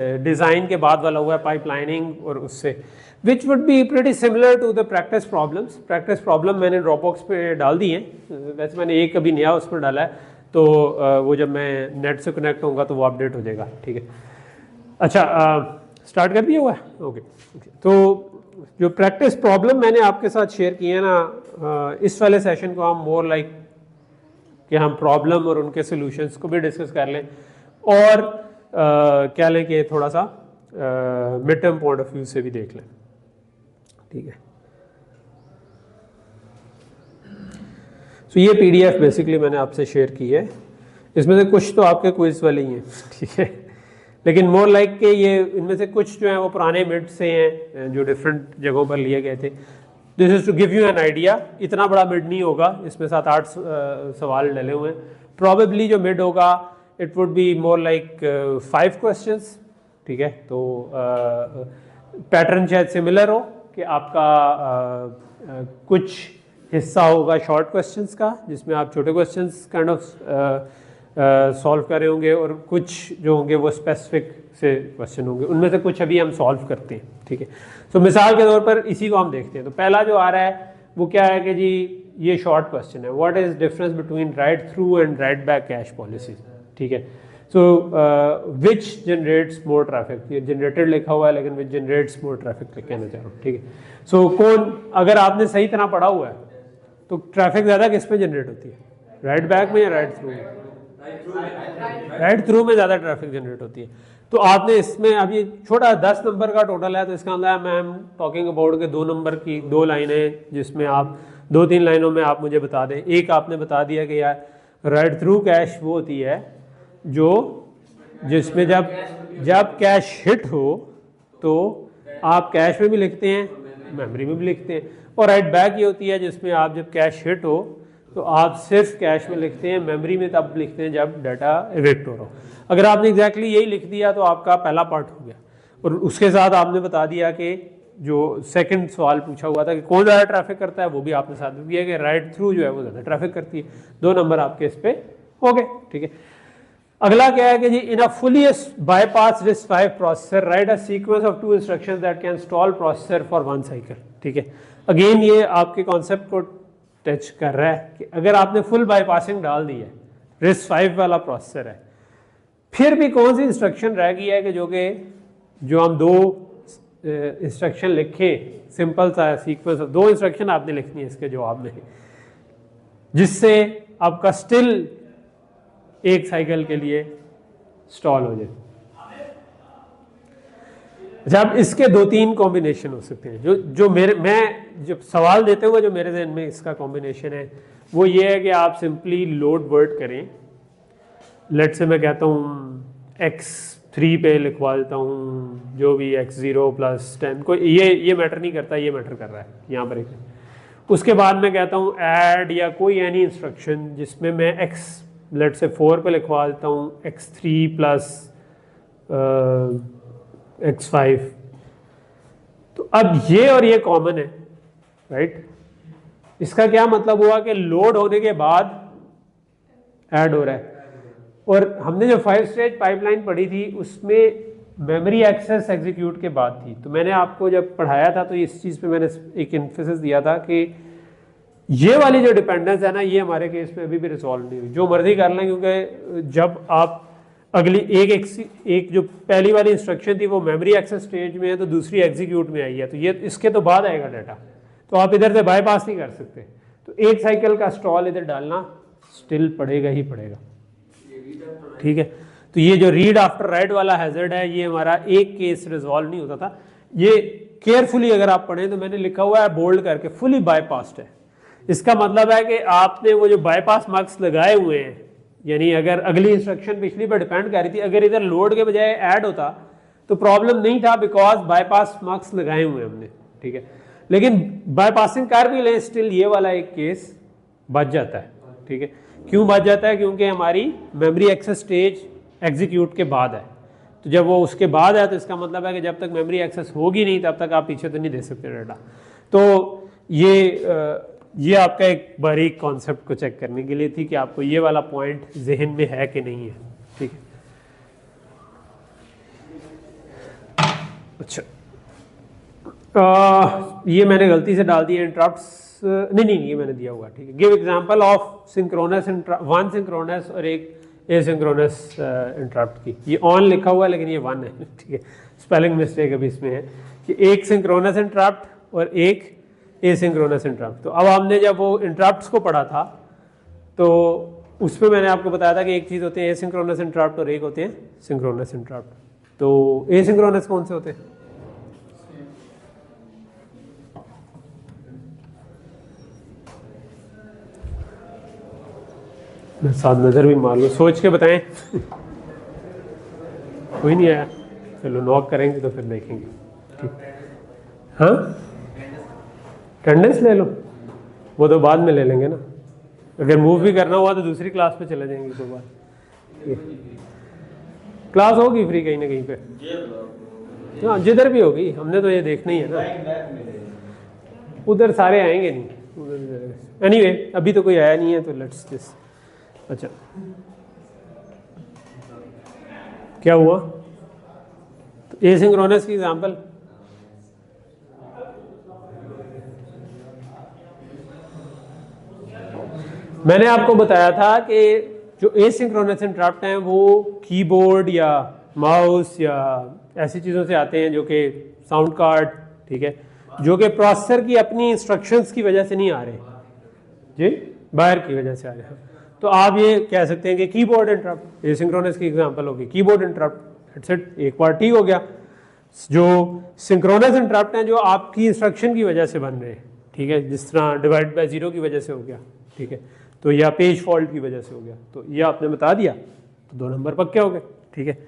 Design के बाद वाला हुआ है पाइपलाइनिंग और उससे, which would be pretty similar to the practice problems. Practice problem मैंने ड्रॉपबॉक्स पे डाल दी हैं, वैसे मैंने एक अभी नया उस पर डाला है, तो वो जब मैं नेट से कनेक्ट होऊंगा तो वो अपडेट हो जाएगा, ठीक है। अच्छा, स्टार्ट कर दिया हुआ है, ओके। तो जो प्रैक्टिस प्रॉब्लम मैंने आपके साथ शेयर किए हैं ना, इस वाले सेशन को हम मोर लाइक कि हम प्रॉब्लम और उनके सॉल्यूशंस को भी डिस्कस कर लें, और क्या लें कि थोड़ा सा mid term point of view से भी देख लें, ठीक है। तो ये पीडीएफ बेसिकली मैंने आपसे शेयर की है, इसमें से कुछ तो आपके क्विज वाले ही हैं, ठीक है, लेकिन मोर लाइक के ये इनमें से कुछ जो हैं वो पुराने मिड से हैं जो डिफरेंट जगहों पर लिए गए थे। This is to give you an idea. इतना बड़ा मिड नहीं होगा, इसमें 7-8 सवाल डले हुए हैं। प्रॉबेबली जो मिड होगा it would be more like 5 questions, ठीक है। तो पैटर्न शायद सिमिलर हो कि आपका कुछ हिस्सा होगा शॉर्ट क्वेश्चंस का जिसमें आप छोटे क्वेश्चंस काइंड ऑफ सॉल्व कर रहे होंगे, और कुछ जो होंगे वो स्पेसिफिक से क्वेश्चन होंगे, उनमें से कुछ अभी हम सॉल्व करते हैं, ठीक है। तो मिसाल के तौर पर इसी को हम देखते हैं। तो पहला जो आ रहा है वो क्या है कि जी ये शॉर्ट क्वेश्चन है, what is difference between right through and right back cash policy, ठीक है। सो विच जनरेट्स मोर ट्रैफिक, ये जनरेटेड लिखा हुआ है लेकिन विच जनरेट्स मोर ट्रैफिक कहना चाह रहा हूँ, ठीक है। सो कौन, अगर आपने सही तरह पढ़ा हुआ है तो ट्रैफिक ज़्यादा किस में जनरेट होती है, राइट बैक में या राइट थ्रू में? राइट थ्रू में ज़्यादा ट्रैफिक जनरेट होती है। तो आपने इसमें अभी छोटा 10 नंबर का टोटल है, तो इसका मतलब है मैं टॉकिंग अबाउट के 2 नंबर की 2 लाइनें, जिसमें आप 2-3 लाइनों में आप मुझे बता दें। एक आपने बता दिया कि यार राइट थ्रू कैश वो होती है जो जिसमें जब कैश हिट हो तो आप कैश में भी लिखते हैं, मेमोरी में भी लिखते हैं, और राइट बैक ये होती है जिसमें आप जब कैश हिट हो तो आप सिर्फ कैश में लिखते हैं, मेमोरी में तब लिखते हैं जब डाटा इवेक्ट हो रहा हो। अगर आपने एग्जैक्टली यही लिख दिया तो आपका पहला पार्ट हो गया, और उसके साथ आपने बता दिया कि जो सेकंड सवाल पूछा हुआ था कि कौन ज़्यादा ट्रैफिक करता है, वो भी आपने साथ में किया कि राइट थ्रू जो है वो ज़्यादा ट्रैफिक करती है। 2 नंबर आपके इस पे हो गए, ठीक है। अगला क्या है कि given a fully bypass RISC-V processor write a sequence of 2 instructions that can stall processor for 1 cycle, ठीक है। अगेन ये आपके कॉन्सेप्ट को टच कर रहा है कि अगर आपने फुल बाईपासिंग डाल दी है, RISC-V वाला प्रोसेसर है, फिर भी कौन सी इंस्ट्रक्शन रह गई है कि जो हम 2 इंस्ट्रक्शन लिखे, सिंपल सा सीक्वेंस ऑफ 2 इंस्ट्रक्शन आपने लिखनी है इसके जवाब में, जिससे आपका स्टिल 1 साइकिल के लिए स्टॉल हो जाए। जब इसके 2-3 कॉम्बिनेशन हो सकते हैं, मैं जब सवाल देते हुए जो मेरे जहन में इसका कॉम्बिनेशन है वो ये है कि आप सिंपली लोड वर्ड करें। लेट से मैं कहता हूँ x3 पे लिखवा देता हूँ जो भी x0 + 10, कोई ये मैटर नहीं करता, ये मैटर कर रहा है यहाँ पर एक। उसके बाद मैं कहता हूँ ऐड या कोई एनी इंस्ट्रक्शन जिसमें मैं x लेट से 4 पे लिखवा देता हूँ x3 + x5। तो अब ये और ये कॉमन है, राइट। इसका क्या मतलब हुआ कि लोड होने के बाद ऐड हो रहा है, और हमने जो 5 स्टेज पाइपलाइन पढ़ी थी उसमें मेमोरी एक्सेस एग्जीक्यूट के बाद थी। तो मैंने आपको जब पढ़ाया था तो इस चीज़ पे मैंने एक एम्फेसिस दिया था कि ये वाली जो डिपेंडेंस है ना, ये हमारे केस में अभी भी रिजॉल्व नहीं हुई। जो मर्जी कर लें, क्योंकि जब आप अगली एक जो पहली वाली इंस्ट्रक्शन थी वो मेमोरी एक्सेस स्टेज में है, तो दूसरी एग्जीक्यूट में आई है, तो ये इसके तो बाद आएगा डाटा, तो आप इधर से बाईपास नहीं कर सकते। तो 1 साइकिल का स्टॉल इधर डालना स्टिल पड़ेगा ही पड़ेगा, ठीक है। तो ये जो रीड आफ्टर राइट वाला हैजर्ड है, ये हमारा एक केस रिजॉल्व नहीं होता था। ये केयरफुली अगर आप पढ़ें तो मैंने लिखा हुआ है बोल्ड करके, फुली बाईपास्ड है। इसका मतलब है कि आपने वो जो बाईपास मार्क्स लगाए हुए हैं, यानी अगर अगली इंस्ट्रक्शन पिछली पर डिपेंड कर रही थी, अगर इधर लोड के बजाय ऐड होता तो प्रॉब्लम नहीं था, बिकॉज बाईपास मार्क्स लगाए हुए हमने, ठीक है। लेकिन बाईपासिंग कर भी लें, स्टिल ये वाला एक केस बच जाता है, ठीक है। क्यों बच जाता है? क्योंकि हमारी मेमोरी एक्सेस स्टेज एग्जीक्यूट के बाद है। तो जब वो उसके बाद है तो इसका मतलब है कि जब तक मेमोरी एक्सेस होगी नहीं तब तक आप पीछे तो नहीं दे सकते डाटा। तो ये आपका एक बारीक कॉन्सेप्ट को चेक करने के लिए थी कि आपको ये वाला पॉइंट जहन में है कि नहीं है, ठीक है। अच्छा, ये मैंने गलती से डाल दिया इंटरप्ट्स, नहीं ये मैंने दिया हुआ, ठीक है। Give example of synchronous one synchronous और एक एसिंक्रोनस इंटरप्ट की। ये ऑन लिखा हुआ है लेकिन ये वन है, ठीक है, स्पेलिंग मिस्टेक अभी इसमें है कि एक सिंक्रोनस इंटरप्ट और एक एसिंक्रोनस इंटरप्ट। तो अब हमने जब वो इंटरप्ट्स को पढ़ा था तो उसमें मैंने आपको बताया था कि एक चीज़ होते हैं एसिंक्रोनस इंटरप्ट और एक होते हैं सिंक्रोनस इंटरप्ट। तो एसिंक्रोनस कौन से होते हैं? मैं साथ नज़र भी मार लूँ, सोच के बताएं। कोई नहीं आया, चलो नॉक करेंगे तो फिर देखेंगे, ठीक। हाँ, अटेंडेंस ले लो, वो तो बाद में ले लेंगे ना। अगर मूव भी करना हुआ तो दूसरी क्लास पे चले जाएंगे, कोई बात। क्लास होगी फ्री कहीं ना कहीं पे, हाँ जिधर भी होगी, हमने तो ये देखना ही है ना। उधर सारे आएंगे नहीं उधर। एनीवे अभी तो कोई आया नहीं है तो लेट्स जस्ट। अच्छा क्या हुआ? तो एसिंक्रोनस की एग्जांपल, मैंने आपको बताया था कि जो एसिंक्रोनस इंटरप्ट हैं वो कीबोर्ड या माउस या ऐसी चीज़ों से आते हैं जो कि साउंड कार्ड, ठीक है, जो कि प्रोसेसर की अपनी इंस्ट्रक्शंस की वजह से नहीं आ रहे जी, बाहर की वजह से आ रहे हैं। तो आप ये कह सकते हैं कि कीबोर्ड इंटरप्ट एसिंक्रोनस की एग्जांपल होगी, कीबोर्ड इंटरप्ट, हेडसेट एक बार ठीक हो गया। जो सिंक्रोनस इंटरप्ट हैं जो आपकी इंस्ट्रक्शन की वजह से बन रहे हैं, ठीक है, जिस तरह डिवाइड बाय जीरो की वजह से हो गया, ठीक है, तो या पेज फॉल्ट की वजह से हो गया, तो ये आपने बता दिया तो 2 नंबर पक्के हो गए, ठीक है।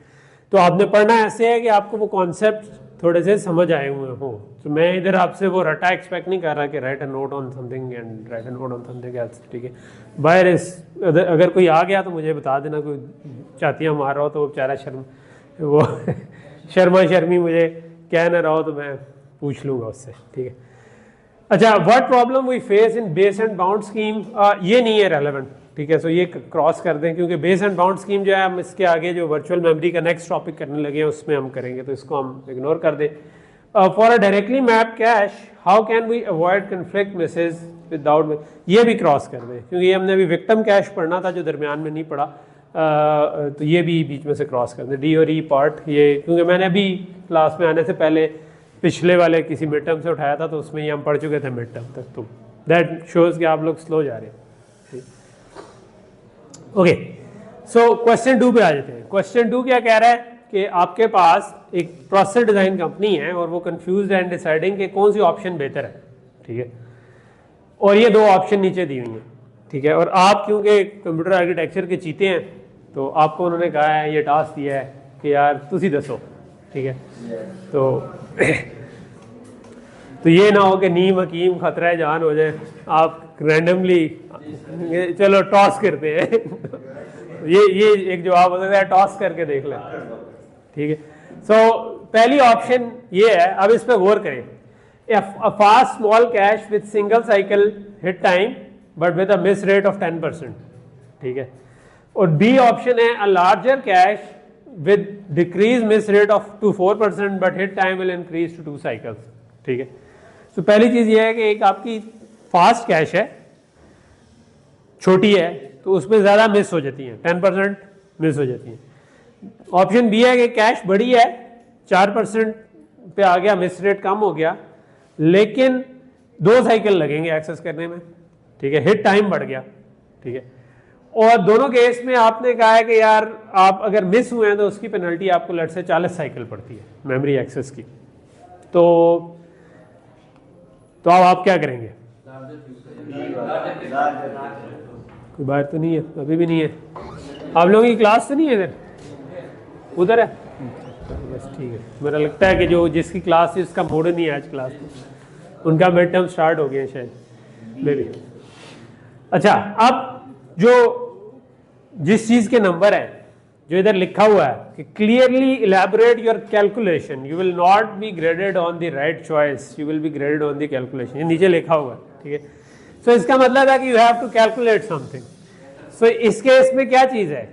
तो आपने पढ़ना ऐसे है कि आपको वो कॉन्सेप्ट थोड़े से समझ आए हुए हो। तो मैं इधर आपसे वो रटा एक्सपेक्ट नहीं कर रहा कि right a note on something and right a note on something else, ठीक है। बाहर अगर कोई आ गया तो मुझे बता देना, कोई चातियाँ मार रहा हो तो वो बेचारा वो शर्मा शर्मी मुझे कह ना रहा हो तो मैं पूछ लूँगा उससे, ठीक है। अच्छा, what problem we face in base and bound scheme, ये नहीं है रेलेवेंट, ठीक है। सो ये क्रॉस कर दें क्योंकि बेस एंड बाउंड स्कीम जो है हम इसके आगे जो वर्चुअल मेमोरी का नेक्स्ट टॉपिक करने लगे हैं उसमें हम करेंगे, तो इसको हम इग्नोर कर दें। For a directly map cache how can we avoid conflict message without, ये भी क्रॉस कर दें क्योंकि ये हमने अभी विक्टिम कैश पढ़ना था जो दरमियान में नहीं पढ़ा, तो ये भी बीच में से क्रॉस कर दें, डी और ई पार्ट ये, क्योंकि मैंने अभी क्लास में आने से पहले पिछले वाले किसी मिड टर्म से उठाया था तो उसमें ये हम पढ़ चुके थे मिड टर्म तक, तो दैट शोज कि आप लोग स्लो जा रहे हैं। ओके, सो क्वेश्चन 2 पे आ जाते हैं। क्वेश्चन 2 क्या कह रहा है कि आपके पास एक प्रोसेसर डिज़ाइन कंपनी है और वो कंफ्यूज एंड डिसाइडिंग कि कौन सी ऑप्शन बेहतर है, ठीक है, और ये 2 ऑप्शन नीचे दी हुई हैं, ठीक है, और आप क्योंकि कंप्यूटर आर्किटेक्चर के चीते हैं तो आपको उन्होंने कहा है, ये टास्क दिया है कि यार तुसी दसो, ठीक है। तो ये ना हो कि नीम हकीम खतरा जान हो जाए, आप रैंडमली चलो टॉस करते हैं ये एक जवाब हो सकता है, टॉस करके देख लें, ठीक है। सो पहली ऑप्शन ये है, अब इस पर गौर करें, a fast small cache with single cycle hit time but with a miss rate of 10%, ठीक है। और बी ऑप्शन है a larger cache with decrease miss rate of to 4% but hit time will increase to 2 cycles, ठीक है। तो पहली चीज ये है कि एक आपकी फास्ट कैश है, छोटी है, तो उसमें ज़्यादा मिस हो जाती हैं, 10% मिस हो जाती हैं। ऑप्शन बी है कि कैश बड़ी है, 4% पे आ गया, मिस रेट कम हो गया, लेकिन 2 साइकिल लगेंगे एक्सेस करने में, ठीक है, हिट टाइम बढ़ गया, ठीक है। और दोनों केस में आपने कहा है कि यार आप अगर मिस हुए हैं तो उसकी पेनल्टी आपको लेट से 40 साइकिल पड़ती है मेमोरी एक्सेस की। तो अब आप क्या करेंगे? कोई बाहर तो नहीं है, अभी भी नहीं है, आप लोगों की क्लास तो नहीं है इधर, उधर है, बस ठीक है। मेरा लगता है कि जो जिसकी क्लास है उसका मूड नहीं है आज क्लास में, उनका मिड टर्म स्टार्ट हो गया शायद मे बी। अच्छा, अब जो जिस चीज़ के नंबर है जो इधर लिखा हुआ है कि clearly elaborate your calculation, you will not be graded on the right choice, you will be graded on the calculation, ये नीचे लिखा हुआ है, ठीक है। सो इसका मतलब है कि you have to calculate something. So इस केस में क्या चीज़ है,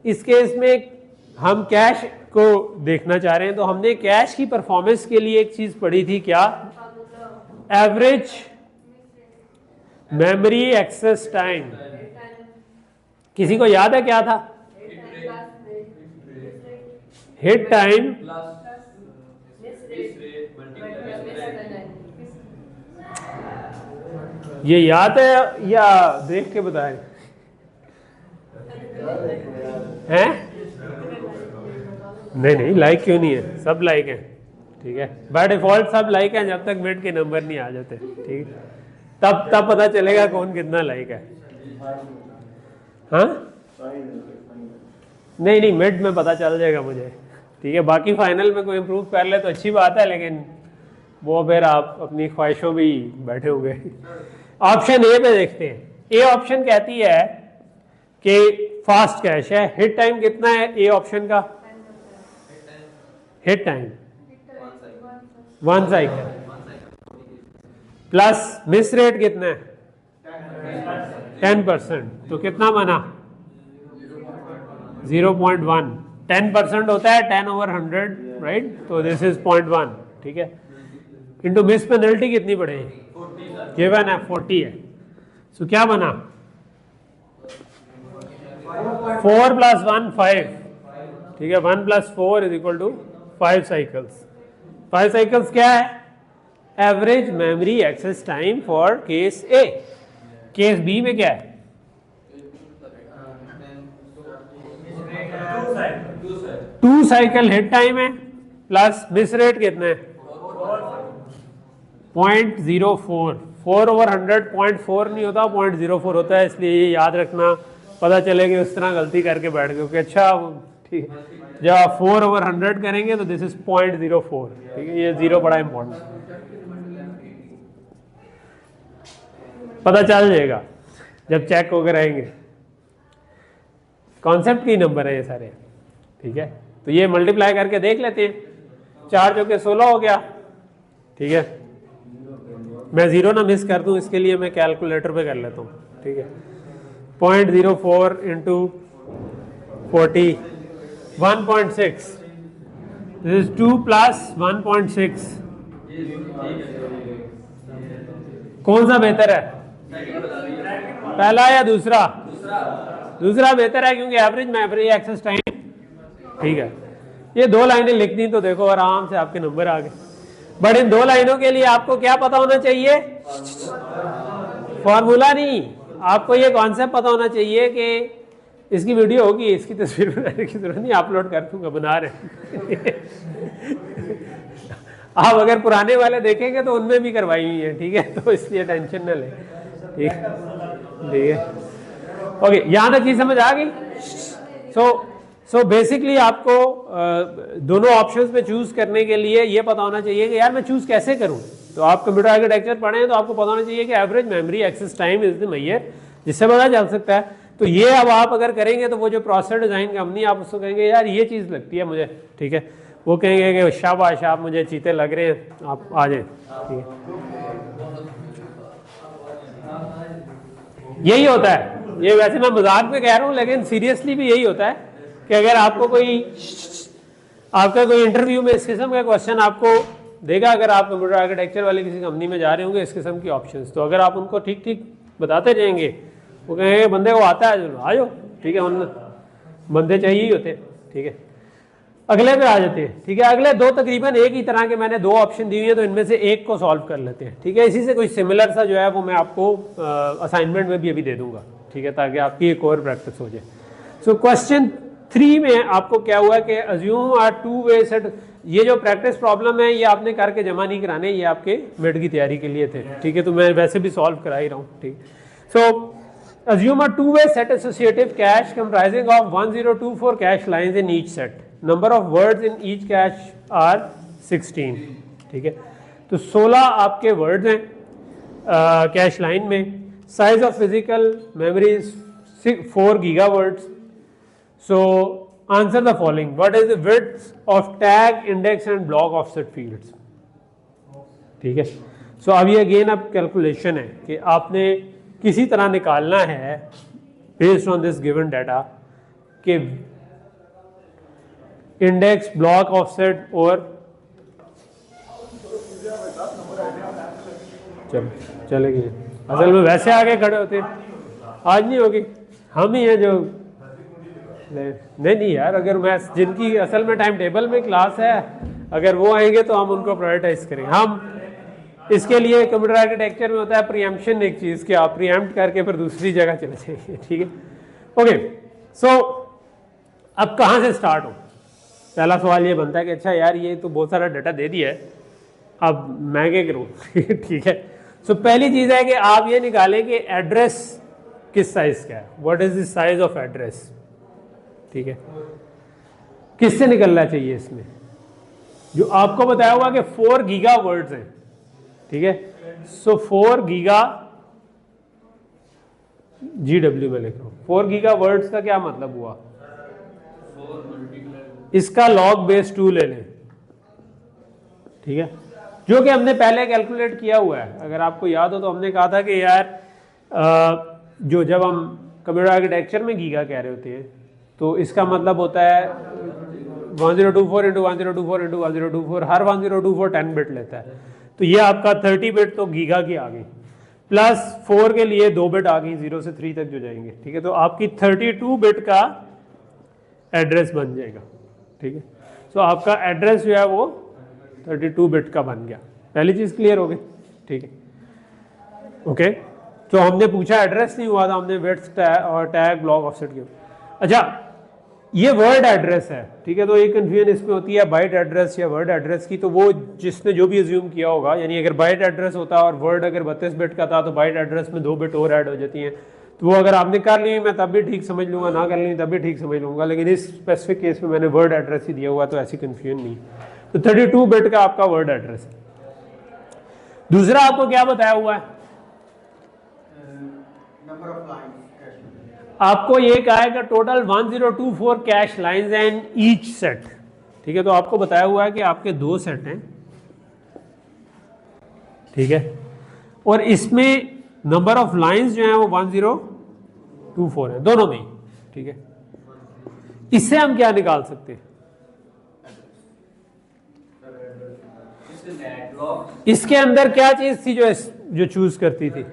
इस केस में हम कैश को देखना चाह रहे हैं, तो हमने कैश की परफॉर्मेंस के लिए एक चीज पढ़ी थी, क्या? Average memory access time. किसी को याद है क्या था? हिट टाइम ये याद है या देख के बताएं? हैं? नहीं, लाइक क्यों नहीं है? सब लाइक हैं, ठीक है। बाय डिफॉल्ट सब लाइक हैं जब तक मिड के नंबर नहीं आ जाते, ठीक है। तब पता चलेगा कौन कितना लाइक है। हाँ, नहीं, मिड में पता चल जाएगा मुझे, ठीक है। बाकी फाइनल में कोई इम्प्रूव कर ले तो अच्छी बात है, लेकिन वो फिर आप अपनी ख्वाहिशों में ही बैठे होंगे। ऑप्शन ए पे देखते हैं। ए ऑप्शन कहती है कि फास्ट कैश है। हिट टाइम कितना है ए ऑप्शन का? Hit time 1 cycle plus miss rate कितना है? 10%। तो कितना बना? 0.1। 10% होता है 10/100, राइट? तो दिस इज 0.1, ठीक है। इंटू मिस पेनल्टी कितनी पड़ेगी? गिवन है 40 है। सो क्या बना? 4 + 1 5, ठीक है। 1 + 4 = 5 साइकिल्स। 5 साइकिल्स क्या है? Average memory access time for case A. Case B में क्या है? 2 साइकिल हिट टाइम है प्लस मिस रेट कितना है? 0.04। 4/100 0.4 नहीं होता, 0.04 होता है। इसलिए ये याद रखना, पता चलेगा उस तरह गलती करके बैठ गए कि अच्छा ठीक है, जब आप 4/100 करेंगे तो दिस इज 0.04, ठीक है। ये 0 बड़ा इंपॉर्टेंट, पता चल जाएगा जब चेक होकर आएंगे। कॉन्सेप्ट की नंबर है ये सारे, ठीक है। तो ये मल्टीप्लाई करके देख लेते हैं। 4 चौके 16 हो गया, ठीक है। मैं 0 ना मिस कर दूं, इसके लिए मैं कैलकुलेटर पे कर लेता हूँ, ठीक है। 0.04 × 40 1.6। This is 2 + 1.6। कौन सा बेहतर है? पहला या दूसरा? दूसरा बेहतर है, क्योंकि एवरेज मेमोरी एक्सेस टाइम, ठीक है। ये 2 लाइनें लिखनी तो देखो आराम से आपके नंबर आ गए। बट इन 2 लाइनों के लिए आपको क्या पता होना चाहिए? फॉर्मूला नहीं, आपको ये कॉन्सेप्ट पता होना चाहिए कि इसकी वीडियो होगी, इसकी तस्वीर बनाने की जरूरत नहीं, अपलोड कर दूंगा, बना रहे आप अगर पुराने वाले देखेंगे तो उनमें भी करवाई हुई है, ठीक है। तो इसलिए टेंशन न ले, ठीक है। ओके, यहाँ तक चीज समझ आ गई? सो बेसिकली आपको दोनों ऑप्शंस में चूज करने के लिए ये पता होना चाहिए कि यार मैं चूज कैसे करूं। तो आप कंप्यूटर आर्किटेक्चर पढ़े हैं तो आपको पता होना चाहिए कि average memory access time is the measure, जिससे पता चल सकता है। तो ये अब आप अगर करेंगे तो वो जो प्रोसेसर डिजाइन कंपनी, आप उसको कहेंगे यार ये चीज़ लगती है मुझे, ठीक है। वो कहेंगे कि शाबाश आप मुझे चीते लग रहे हैं, आप आ जाए, ठीक है। यही होता है। ये वैसे मैं मजाक में कह रहा हूँ, लेकिन सीरियसली भी यही होता है कि अगर आपको आपका कोई इंटरव्यू में इस किस्म का क्वेश्चन आपको देगा, अगर आप कंप्यूटर आर्किटेक्चर वाले किसी कंपनी में जा रहे होंगे, इस किस्म की ऑप्शंस, तो अगर आप उनको ठीक ठीक बताते जाएंगे, वो कहेंगे बंदे को आता है, आ जाओ, ठीक है। उन बंदे चाहिए ही होते हैं, ठीक है। अगले पे आ जाते हैं, ठीक है। अगले 2 तकरीबन एक ही तरह के मैंने 2 ऑप्शन दी हुई है, तो इनमें से एक को सॉल्व कर लेते हैं, ठीक है। इसी से कोई सिमिलर सा जो है वो मैं आपको असाइनमेंट में भी अभी दे दूंगा, ठीक है, ताकि आपकी एक और प्रैक्टिस हो जाए। सो क्वेश्चन 3 में आपको क्या हुआ कि अज्यूम अ 2-वे सेट। ये जो प्रैक्टिस प्रॉब्लम है ये आपने करके जमा नहीं कराने, ये आपके मिड की तैयारी के लिए थे, ठीक है। तो मैं वैसे भी सॉल्व करा ही रहा हूँ, ठीक। सो assume a 2-way set associative cache comprising of 1024 cache lines in each set. Number of words in each cache are 16, ठीक है। तो 16 आपके वर्ड्स हैं कैश लाइन में। Size of physical memory 4 giga words. So answer the following, what is the width of tag, index and block offset fields, ठीक है। सो अब ये अगेन अब कैलकुलेशन है कि आपने किसी तरह निकालना है based on this given data कि इंडेक्स, ब्लॉक ऑफसेट और चलेगी। असल में वैसे आगे खड़े होते हैं, आज नहीं होगी, हम ही हैं जो नहीं यार, अगर मैं जिनकी असल में टाइम टेबल में क्लास है अगर वो आएंगे तो हम उनको प्रायोरिटाइज करेंगे। हम इसके लिए कंप्यूटर आर्किटेक्चर में होता है प्रीएम्पशन, एक चीज़ कि आप प्रीएम्प्ट करके फिर दूसरी जगह चले जाइए, ठीक है। ओके, सो अब कहाँ से स्टार्ट हो? पहला सवाल ये बनता है कि अच्छा यार ये तो बहुत सारा डाटा दे दिया है, अब मैं क्या करूँ? ठीक है। सो पहली चीज़ है कि आप ये निकालें कि एड्रेस किस साइज का है, what is the size of address, ठीक है। किससे निकलना चाहिए इसमें? जो आपको बताया हुआ कि 4 गीगा वर्ड्स हैं, ठीक है। सो 4 गीगा GW में लिख रहा हूं, 4 गीगा वर्ड्स का क्या मतलब हुआ? इसका log बेस 2 ले लें, ठीक है, जो कि हमने पहले कैलकुलेट किया हुआ है। अगर आपको याद हो तो हमने कहा था कि यार जो जब हम कंप्यूटर आर्किटेक्चर में गीगा कह रहे होते हैं तो इसका मतलब होता है 1024 इंटू 1024 इंटू 1024, हर 1024 10 बिट लेता है, तो ये आपका 30 बिट तो गीगा की आ गई, प्लस 4 के लिए 2 बिट आ गई 0 से 3 तक जो जाएंगे, ठीक है। तो आपकी 32 बिट का एड्रेस बन जाएगा, ठीक है। सो आपका एड्रेस जो है वो 32 बिट का बन गया। पहली चीज क्लियर हो गई, ठीक है। ओके, तो हमने पूछा एड्रेस नहीं हुआ था, हमने विड्थ और टैग ब्लॉक ऑफसेट के। अच्छा, ये वर्ड एड्रेस है, ठीक है। तो एक कन्फ्यूजन इसमें होती है बाइट एड्रेस या वर्ड एड्रेस की, तो वो जिसने जो भी अज्यूम किया होगा, यानी अगर बाइट एड्रेस होता और वर्ड अगर 32 बिट का था तो बाइट एड्रेस में 2 बिट और ऐड हो जाती हैं, तो वो अगर आपने कर ली मैं तब भी ठीक समझ लूंगा, ना कर ली तब भी ठीक समझ लूंगा, लेकिन इस स्पेसिफिक केस में मैंने वर्ड एड्रेस ही दिया हुआ तो ऐसी कन्फ्यूजन नहीं। तो 32 बिट का आपका वर्ड एड्रेस है। दूसरा आपको क्या बताया हुआ है? Number of lines. आपको ये कहा है कि total 1024 cash lines and each set, ठीक है। तो आपको बताया हुआ है कि आपके 2 सेट हैं, ठीक है, और इसमें नंबर ऑफ लाइंस जो है वो 1024 है दोनों में, ठीक है। इससे हम क्या निकाल सकते हैं? इसके अंदर क्या चीज थी जो चूज करती थी?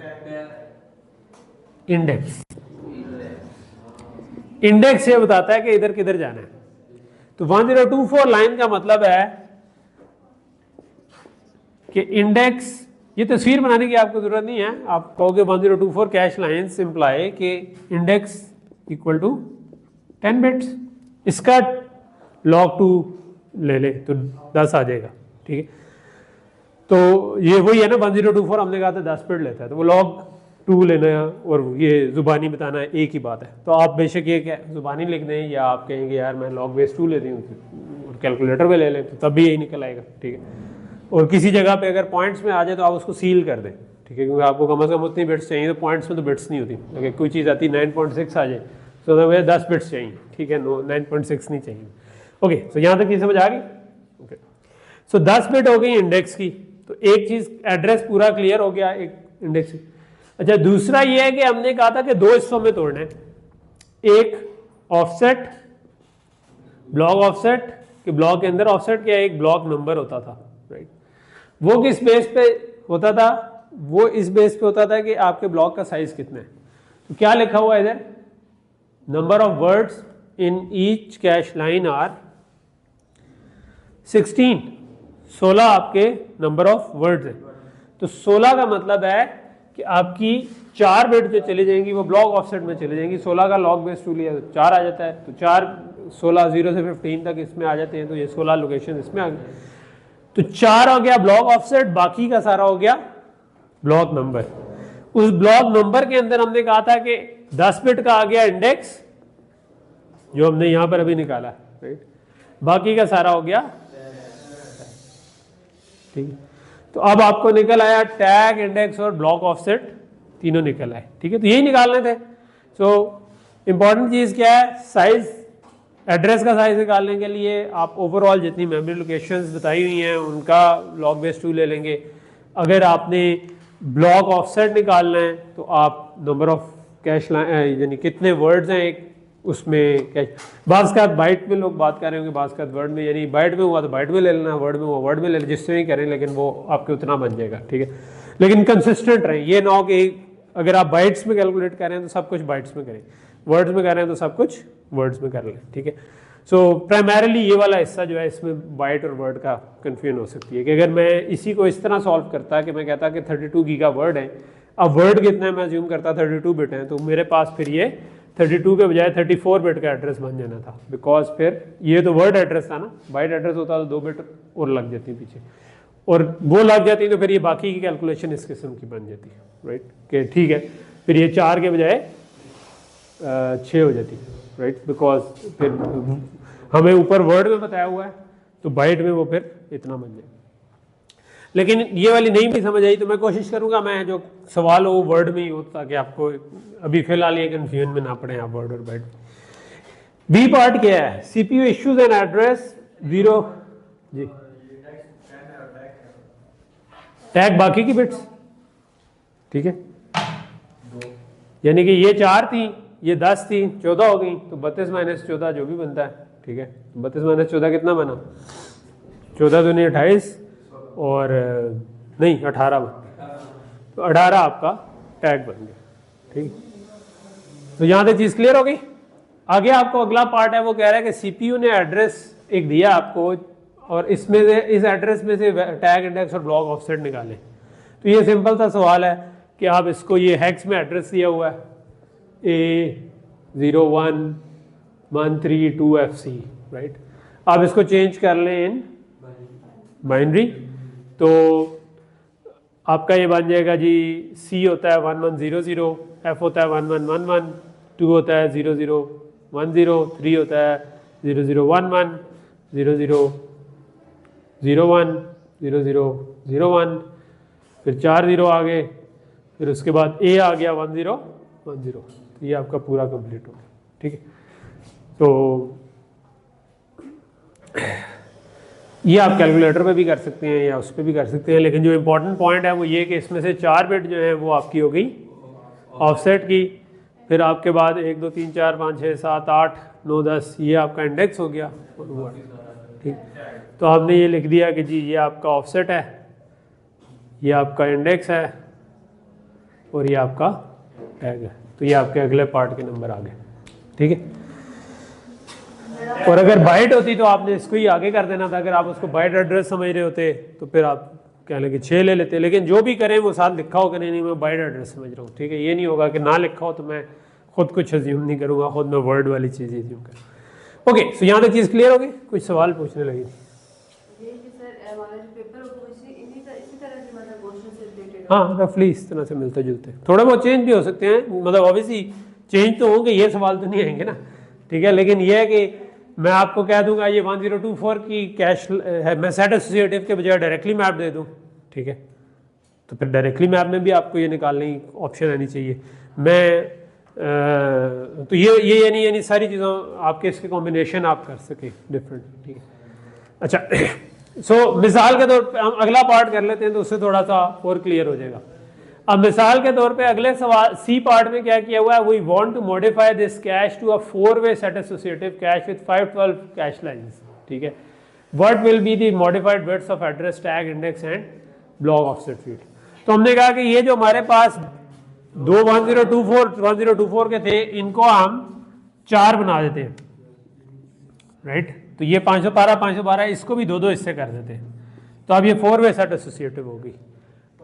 इंडेक्स। इंडेक्स ये बताता है कि इधर किधर जाना है। तो 1024 लाइन का मतलब है कि इंडेक्स, ये तस्वीर बनाने की आपको जरूरत नहीं है, आप कहोगे 1024 कैश लाइन्स इंप्लाई कि इंडेक्स इक्वल टू 10 बिट्स, इसका log 2 ले ले तो 10 आ जाएगा, ठीक है। तो ये वही है ना, 1024 हमने कहा था 10 बिट लेता है, तो वो log 2 लेना है और ये जुबानी बताना है, एक ही बात है। तो आप बेशक ये क्या जुबानी लिख दें या आप कहेंगे यार मैं log बेस 2 लेती हूँ और कैलकुलेटर में ले लें, तो तब भी यही निकल आएगा, ठीक है। और किसी जगह पे अगर पॉइंट्स में आ जाए तो आप उसको सील कर दें, ठीक है, क्योंकि आपको कम से कम उतनी बिट्स चाहिए, तो पॉइंट्स में तो बिट्स नहीं होती। अगर कोई चीज़ आती 9.6 आ जाए तो मुझे 10 बिट्स चाहिए, ठीक है, 9.6 नहीं चाहिए। ओके, तो यहाँ तक चीज़ समझ आ गई? ओके, सो 10 बिट हो गई इंडेक्स की, तो एक चीज़ एड्रेस पूरा क्लियर हो गया एक इंडेक्स की। अच्छा, दूसरा ये है कि हमने कहा था कि 2 हिस्सों में तोड़ना है, एक ऑफसेट, ब्लॉक ऑफसेट, कि ब्लॉक के अंदर ऑफसेट क्या, एक ब्लॉक नंबर होता था, राइट। वो किस बेस पे होता था? वो इस बेस पे होता था कि आपके ब्लॉक का साइज कितना है। तो क्या लिखा हुआ है इधर? Number of words in each cache line are 16, 16 आपके नंबर ऑफ वर्ड्स है। तो 16 का मतलब है कि आपकी 4 बिट जो चली जाएंगी वो ब्लॉक ऑफसेट में चली जाएंगी। 16 का log बेस 2 लिया तो 4 आ जाता है, तो 4 16 0 से 15 तक इसमें आ जाते हैं, तो ये 16 लोकेशन इसमें आ गए। तो 4 हो गया ब्लॉक ऑफसेट, बाकी का सारा हो गया ब्लॉक नंबर। उस ब्लॉक नंबर के अंदर हमने कहा था कि 10 बिट का आ गया इंडेक्स, जो हमने यहां पर अभी निकाला, राइट। बाकी का सारा हो गया, ठीक है। तो अब आपको निकल आया टैग, इंडेक्स और ब्लॉक ऑफसेट, तीनों निकल आए, ठीक है। तो यही निकालने थे। सो इंपॉर्टेंट चीज क्या है? साइज, एड्रेस का साइज निकालने के लिए आप ओवरऑल जितनी मेमोरी लोकेशंस बताई हुई हैं उनका log बेस 2 ले लेंगे। अगर आपने ब्लॉक ऑफसेट निकालना है तो आप नंबर ऑफ कैश यानी कितने वर्ड्स हैं एक उसमें क्या, बाज़ का बाइट में लोग बात कर रहे होंगे, बाज़ का वर्ड में, यानी बाइट में हुआ तो बाइट में ले लेना, वर्ड में हुआ वर्ड में ले लेना, जिससे ही करें, लेकिन वो आपके उतना बन जाएगा, ठीक है। लेकिन कंसिस्टेंट रहे, ये ना हो कि अगर आप बाइट्स में कैलकुलेट कर रहे हैं तो सब कुछ बाइट्स में करें, वर्ड्स में कर रहे हैं तो सब कुछ वर्ड्स में कर लें, ठीक है। सो प्राइमरीली ये वाला हिस्सा जो है इसमें बाइट और वर्ड का कन्फ्यूजन हो सकती है कि अगर मैं इसी को इस तरह सॉल्व करता कि मैं कहता कि 32 गीगा वर्ड है, अब वर्ड कितना है मैं अज्यूम करता 32 बिट है, तो मेरे पास फिर ये 32 के बजाय 34 बिट का एड्रेस बन जाना था, बिकॉज फिर ये तो वर्ड एड्रेस था ना, बाइट एड्रेस होता तो 2 बिट और लग जाती पीछे, और वो लग जाती तो फिर ये बाकी की कैलकुलेशन इस किस्म की बन जाती है, राइट, कि ठीक है फिर ये 4 के बजाय 6 हो जाती है, राइट, बिकॉज फिर हमें ऊपर वर्ड में बताया हुआ है तो बाइट में वो फिर इतना बन जाए। लेकिन ये वाली नहीं भी समझ आई तो मैं कोशिश करूंगा मैं जो सवाल हो वो वर्ड में ही हो, ताकि आपको अभी फिलहाल ये कंफ्यूजन में ना पड़े आप वर्ड और बाइट। बी पार्ट क्या है, सीपीयू इश्यूज एन एड्रेस 0 जी, टैग बाकी की बिट्स, ठीक है, यानी कि ये 4 थी, ये 10 थी, 14 हो गई, तो 32 माइनस 14 जो भी बनता है, ठीक है, 32 माइनस 14 कितना बना, 14 दूनी 28 और नहीं 18 बन, तो 18 आपका टैग बन गया, ठीक। तो यहाँ तक चीज़ क्लियर हो गई। आगे आपको अगला पार्ट है, वो कह रहा है कि सीपीयू ने एड्रेस एक दिया आपको और इसमें से इस एड्रेस में से टैग इंडेक्स और ब्लॉक ऑफसेट निकालें। तो ये सिंपल सा सवाल है कि आप इसको, ये हेक्स में एड्रेस दिया हुआ है A011325C, राइट, आप इसको चेंज कर लें इन बाइनरी, तो आपका ये बन जाएगा जी, C होता है 1100, F होता है 1111, 2 होता है 0010, 3 होता है 0011, 0001, 0001, फिर 4 0 आ गए, फिर उसके बाद A आ गया 1010, तो ये आपका पूरा कंप्लीट हो गया, ठीक है। तो ये आप कैलकुलेटर पे भी कर सकते हैं या उस पर भी कर सकते हैं, लेकिन जो इम्पोर्टेंट पॉइंट है वो ये कि इसमें से 4 बिट जो है वो आपकी हो गई ऑफसेट की, फिर आपके बाद 1 2 3 4 5 6 7 8 9 10 ये आपका इंडेक्स हो गया, ठीक। तो आपने ये लिख दिया कि जी ये आपका ऑफसेट है, ये आपका इंडेक्स है और ये आपका टैग है, तो ये आपके अगले पार्ट के नंबर आ गए, ठीक है। और अगर बाइट होती तो आपने इसको ही आगे कर देना था, अगर आप उसको बाइट एड्रेस समझ रहे होते तो फिर आप कह लें कि 6 ले लेते, लेकिन जो भी करें वो साथ लिखा हो कि नहीं मैं बाइट एड्रेस समझ रहा हूँ, ठीक है। ये नहीं होगा कि ना लिखा हो तो मैं खुद कुछ अज्यूम नहीं करूँगा, खुद मैं वर्ड वाली चीज़ अज्यूम करूँ। ओके, सो यहाँ तक चीज़ क्लियर होगी, कुछ सवाल पूछने लगी थी। हाँ, रफली इस तरह से मिलते जुलते, थोड़ा बहुत चेंज भी हो सकते हैं, मतलब ऑब्वियसली चेंज तो होंगे, ये सवाल तो नहीं आएंगे ना, ठीक है। लेकिन ये है कि मैं आपको कह दूंगा ये 1024 की कैश है, मैं सेट एसोसिएटिव के बजाय डायरेक्टली मैप दे दूं, ठीक है, तो फिर डायरेक्टली मैप में भी आपको ये निकालने की ऑप्शन आनी चाहिए। मैं तो ये यानी सारी चीज़ों आपके इसके कॉम्बिनेशन आप कर सके डिफरेंट, ठीक है। अच्छा, सो मिसाल के तौर पे हम अगला पार्ट कर लेते हैं तो उससे थोड़ा सा और क्लियर हो जाएगा। अब मिसाल के तौर पे अगले सवाल सी पार्ट में क्या किया हुआ है, we want to modify this cache to a 4-वे set associative cache with 512 cache lines, ठीक है। What will be the modified bits of address, tag, index and block offset field. तो हमने कहा कि ये जो हमारे पास दो 1024 के थे, इनको हम 4 बना देते हैं, राइट। तो ये 512 इसको भी 2-2 हिस्से कर देते हैं, तो अब ये 4-वे सेट एसोसिएटिव होगी।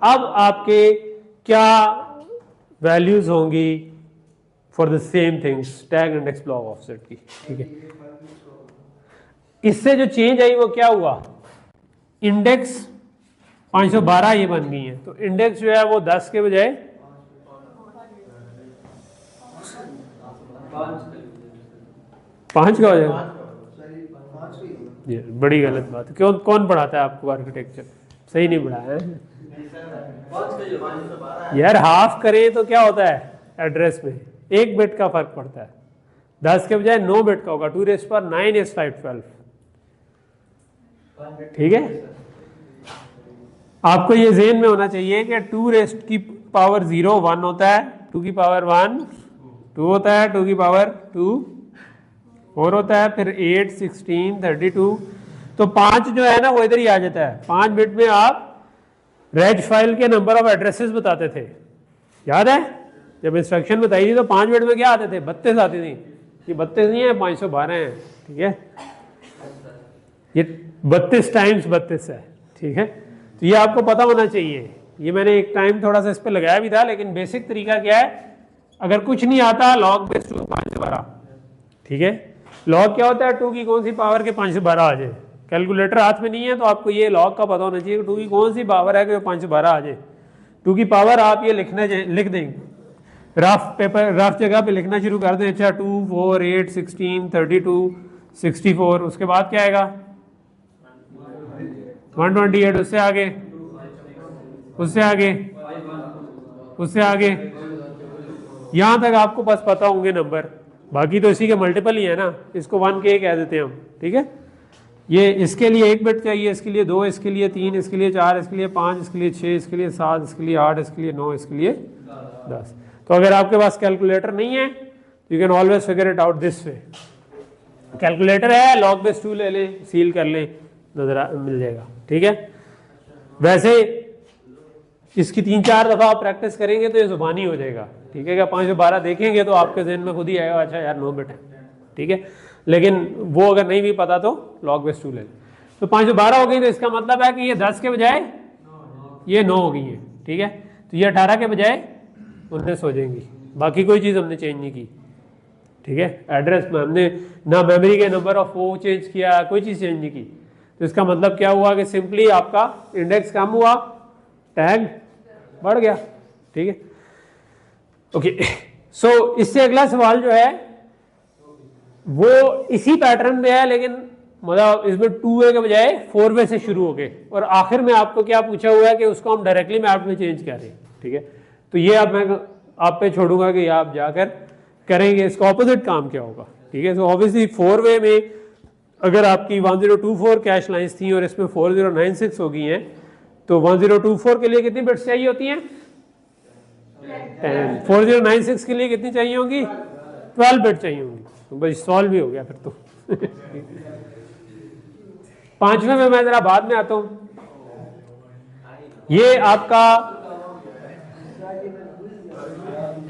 अब आपके क्या वैल्यूज होंगी for the same things, tag, index, block offset की, ठीक है। इससे जो चेंज आई वो क्या हुआ, इंडेक्स 512 ये बन गई है, तो इंडेक्स जो है वो 10 के बजाय 5 का हो जाएगा। ये बड़ी गलत बात है, क्यों, कौन पढ़ाता है आपको आर्किटेक्चर, सही नहीं पढ़ाया है यार। हाफ करें तो क्या होता है एड्रेस में, 1 बिट का फर्क पड़ता है, 10 के बजाय 9 बिट का होगा, 2⁹ is 512, ठीक है। आपको ये ज़हन में होना चाहिए कि 2⁻0 1 होता है, 2 की पावर 1 2 होता है, 2 की पावर 2 4 होता है, फिर 8, 16, 32, तो 5 जो है ना वो इधर ही आ जाता है। 5 बिट में आप रेज फाइल के नंबर ऑफ एड्रेसेस बताते थे, याद है? जब इंस्ट्रक्शन बताई थी तो 5 बिट में क्या आते थे? 32 आती थी। ये 32 नहीं है, 512 है, ठीक है? ये 32 टाइम्स 32 है, ठीक है? तो ये आपको पता होना चाहिए। ये मैंने एक टाइम थोड़ा सा इस पर लगाया भी था, लेकिन बेसिक तरीका क्या है, अगर कुछ नहीं आता लॉग बेस 2 512, ठीक है? लॉग क्या होता है? 2 की कौन सी पावर के 512 आ जाए। कैलकुलेटर हाथ में नहीं है तो आपको ये लॉग का पता होना चाहिए कि 2 की कौन सी पावर है कि 512 आ जाए। 2 की पावर आप ये लिख देंगे, रफ पेपर, रफ जगह पे लिखना शुरू कर दें। अच्छा 2, 4, 8, 16, 32, 64, उसके बाद क्या आएगा? 128, उससे आगे, उससे आगे, उससे आगे, यहां तक आपको बस पता होंगे नंबर, बाकी तो इसी के मल्टीपल ही है ना। इसको 1K कह देते हैं हम, ठीक है? ये इसके लिए 1 बिट चाहिए, इसके लिए 2, इसके लिए 3, इसके लिए 4, इसके लिए 5, इसके लिए 6, इसके लिए 7, इसके लिए 8, इसके लिए 9, इसके लिए 10। तो अगर आपके पास कैलकुलेटर नहीं है you can always figure it out this way. Calculator है, लॉग बेस 2 ले लें, सील कर लें, नजर मिल जाएगा, ठीक है? वैसे इसकी 3-4 दफा आप प्रैक्टिस करेंगे तो ये जुबानी हो जाएगा, ठीक है? क्या 512 देखेंगे तो आपके जहन में खुद ही आएगा, अच्छा यार 9 बिट है, ठीक है? लेकिन वो अगर नहीं भी पता तो लॉग बेस 2 ले लें। तो 512 हो गई, तो इसका मतलब है कि ये 10 के बजाय ये 9 हो गई है, ठीक है? तो ये 18 के बजाय 19 हो जाएंगी। बाकी कोई चीज़ हमने चेंज नहीं की, ठीक है? एड्रेस में हमने ना मेमोरी के नंबर ऑफ वो चेंज किया, कोई चीज़ चेंज नहीं की। तो इसका मतलब क्या हुआ कि सिंपली आपका इंडेक्स कम हुआ, टैग बढ़ गया, ठीक है? ओके, सो इससे अगला सवाल जो है वो इसी पैटर्न में है, लेकिन मतलब इसमें 2 वे के बजाय 4 वे से शुरू हो गए, और आखिर में आपको क्या पूछा हुआ है कि उसको हम डायरेक्टली मैप में चेंज कर रहे हैं, ठीक है? तो ये अब मैं आप पे छोड़ूंगा कि आप जाकर करेंगे, इसका ऑपोजिट काम क्या होगा, ठीक है? तो ऑब्वियसली 4 वे में अगर आपकी 1024 कैश लाइंस थी और इसमें 4096 हो गई हैं, तो 1024 के लिए कितनी बिट्स चाहिए होती हैं? 10। 4096 के लिए कितनी चाहिए होंगी? 12 बिट चाहिए होंगी। तो भाई सॉल्व भी हो गया फिर तो। 5वें में मैं जरा बाद में आता हूं। ये आपका,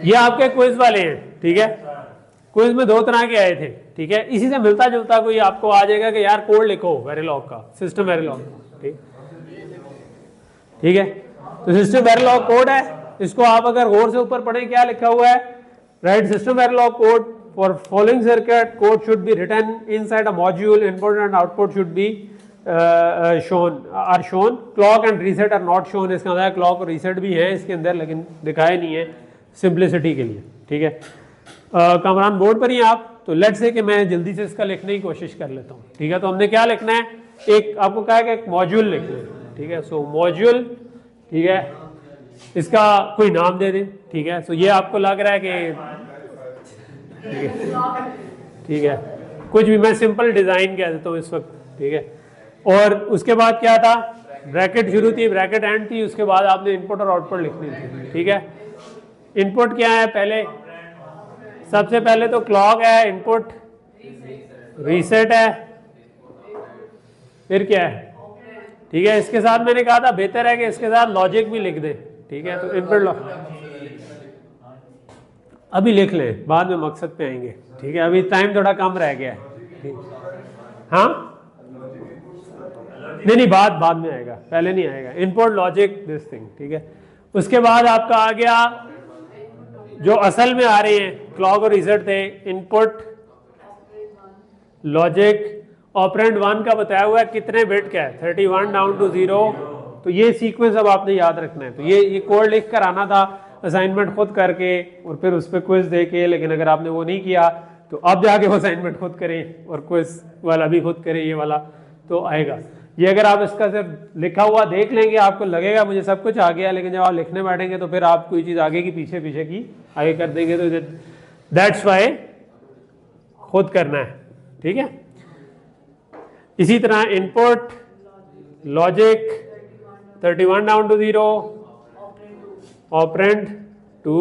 ये आपके क्विज वाले हैं, ठीक है? क्विज में 2 तरह के आए थे, ठीक है? इसी से मिलता जुलता कोई आपको आ जाएगा कि यार कोड लिखो वेरिलॉग का, सिस्टम वेरिलॉग, ठीक है? तो सिस्टम वेरिलॉग कोड है, इसको आप अगर गौर से ऊपर पढ़ें क्या लिखा हुआ है, write system Verilog code for following circuit, code should be written inside a module, input and output should be shown, clock and reset are not shown. इसका मतलब क्लॉक और रीसेट भी है इसके अंदर, लेकिन दिखाए नहीं है सिंप्लिसिटी के लिए, ठीक है? कामरान बोर्ड पर ही आप, तो लेट्स से कि मैं जल्दी से इसका लिखने की कोशिश कर लेता हूँ, ठीक है? तो हमने क्या लिखना है, एक आपको कहा है कि एक मॉड्यूल लिखना है, ठीक है? सो मॉड्यूल, ठीक है, इसका कोई नाम दे दें, ठीक है? सो ये आपको लग रहा है कि ठीक है, कुछ भी, मैं सिंपल डिजाइन कह देता हूँ इस वक्त, ठीक है? और उसके बाद क्या था, ब्रैकेट शुरू थी, ब्रैकेट एंड थी, उसके बाद आपने इनपुट और आउटपुट लिखनी थी, ठीक है? इनपुट क्या है, पहले सबसे पहले तो क्लॉक है, इनपुट रीसेट है, फिर क्या है, ठीक है? इसके साथ मैंने कहा था बेहतर है कि इसके साथ लॉजिक भी लिख दे, ठीक है? तो इनपुट अभी लिख लें, बाद में मकसद पे आएंगे, ठीक है? अभी टाइम थोड़ा कम रह गया है। हाँ नहीं, बाद में आएगा, पहले नहीं आएगा। इनपुट लॉजिक दिस थिंग, ठीक है? उसके बाद आपका आ गया जो असल में आ रहे हैं, क्लॉक और रीसेट थे, इनपुट लॉजिक, ऑपरेंड 1 का बताया हुआ है कितने बिट का है, 31 डाउन टू 0। तो ये सीक्वेंस अब आपने याद रखना है। तो ये कोड लिख कर आना था, असाइनमेंट खुद करके और फिर उस पर क्विज दे के, लेकिन अगर आपने वो नहीं किया तो अब जाके वो असाइनमेंट खुद करें और क्विज वाला भी खुद करें, ये वाला तो आएगा। ये अगर आप इसका सिर्फ लिखा हुआ देख लेंगे आपको लगेगा मुझे सब कुछ आ गया, लेकिन जब आप लिखने बैठेंगे तो फिर आप कोई चीज़ आगे की पीछे पीछे की आगे कर देंगे, तो दैट्स वाई खुद करना है, ठीक है? इसी तरह input logic 31 down to 0, operand 2,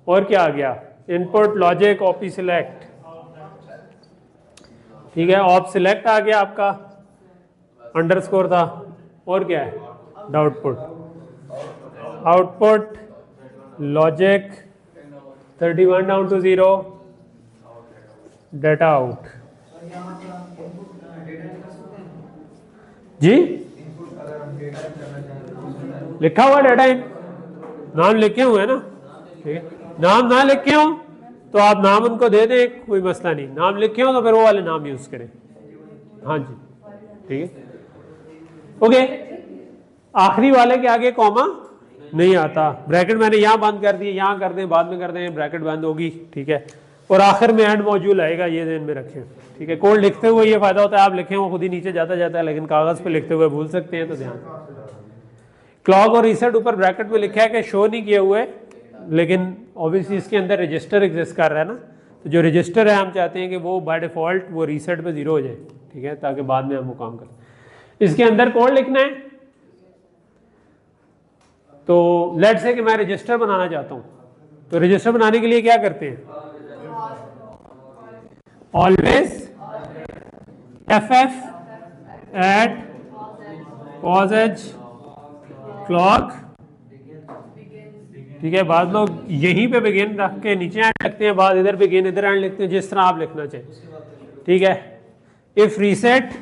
और क्या आ गया, इनपुट लॉजिक ओपी सिलेक्ट, ठीक है, ऑप सिलेक्ट आ गया आपका, अंडरस्कोर था, और क्या है output, output logic 31 down to 0 data out. जी लिखा हुआ डाटा इन, नाम लिखे हुए हैं ना, ठीक है, नाम ना लिखे हो तो आप नाम उनको दे दें, कोई मसला नहीं, नाम लिखे हो तो फिर वो वाले नाम यूज करें। हाँ जी ठीक है, ओके। आखिरी वाले के आगे कॉमा नहीं आता, ब्रैकेट मैंने यहाँ बंद कर दिए, यहाँ कर दें, बाद में कर दें, ब्रैकेट बंद होगी, ठीक है, और आखिर में एंड मॉड्यूल आएगा, ये ध्यान में रखें, ठीक है। कोड लिखते हुए ये फायदा होता है, आप लिखें वो खुद ही नीचे जाता जाता है, लेकिन कागज पे लिखते हुए भूल सकते हैं, तो ध्यान। क्लॉक और रीसेट ऊपर ब्रैकेट में लिखा है कि शो नहीं किए हुए, लेकिन ऑब्वियसली इसके अंदर रजिस्टर एग्जिस्ट कर रहा है ना, तो जो रजिस्टर है हम चाहते हैं कि वो बाय डिफॉल्ट वो रीसेट पे 0 हो जाए, ठीक है, ताकि बाद में हम वो काम करें। इसके अंदर कोड लिखना है, तो लेट से कि मैं रजिस्टर बनाना चाहता हूं, तो रजिस्टर बनाने के लिए क्या करते हैं, always ff at posedge clock, ठीक है, बाद लोग यहीं पे बिगिन रख के नीचे एंड लिखते हैं, बाद इधर बिगिन इधर एंड लिखते हैं, जिस तरह आप लिखना चाहिए, ठीक है। If reset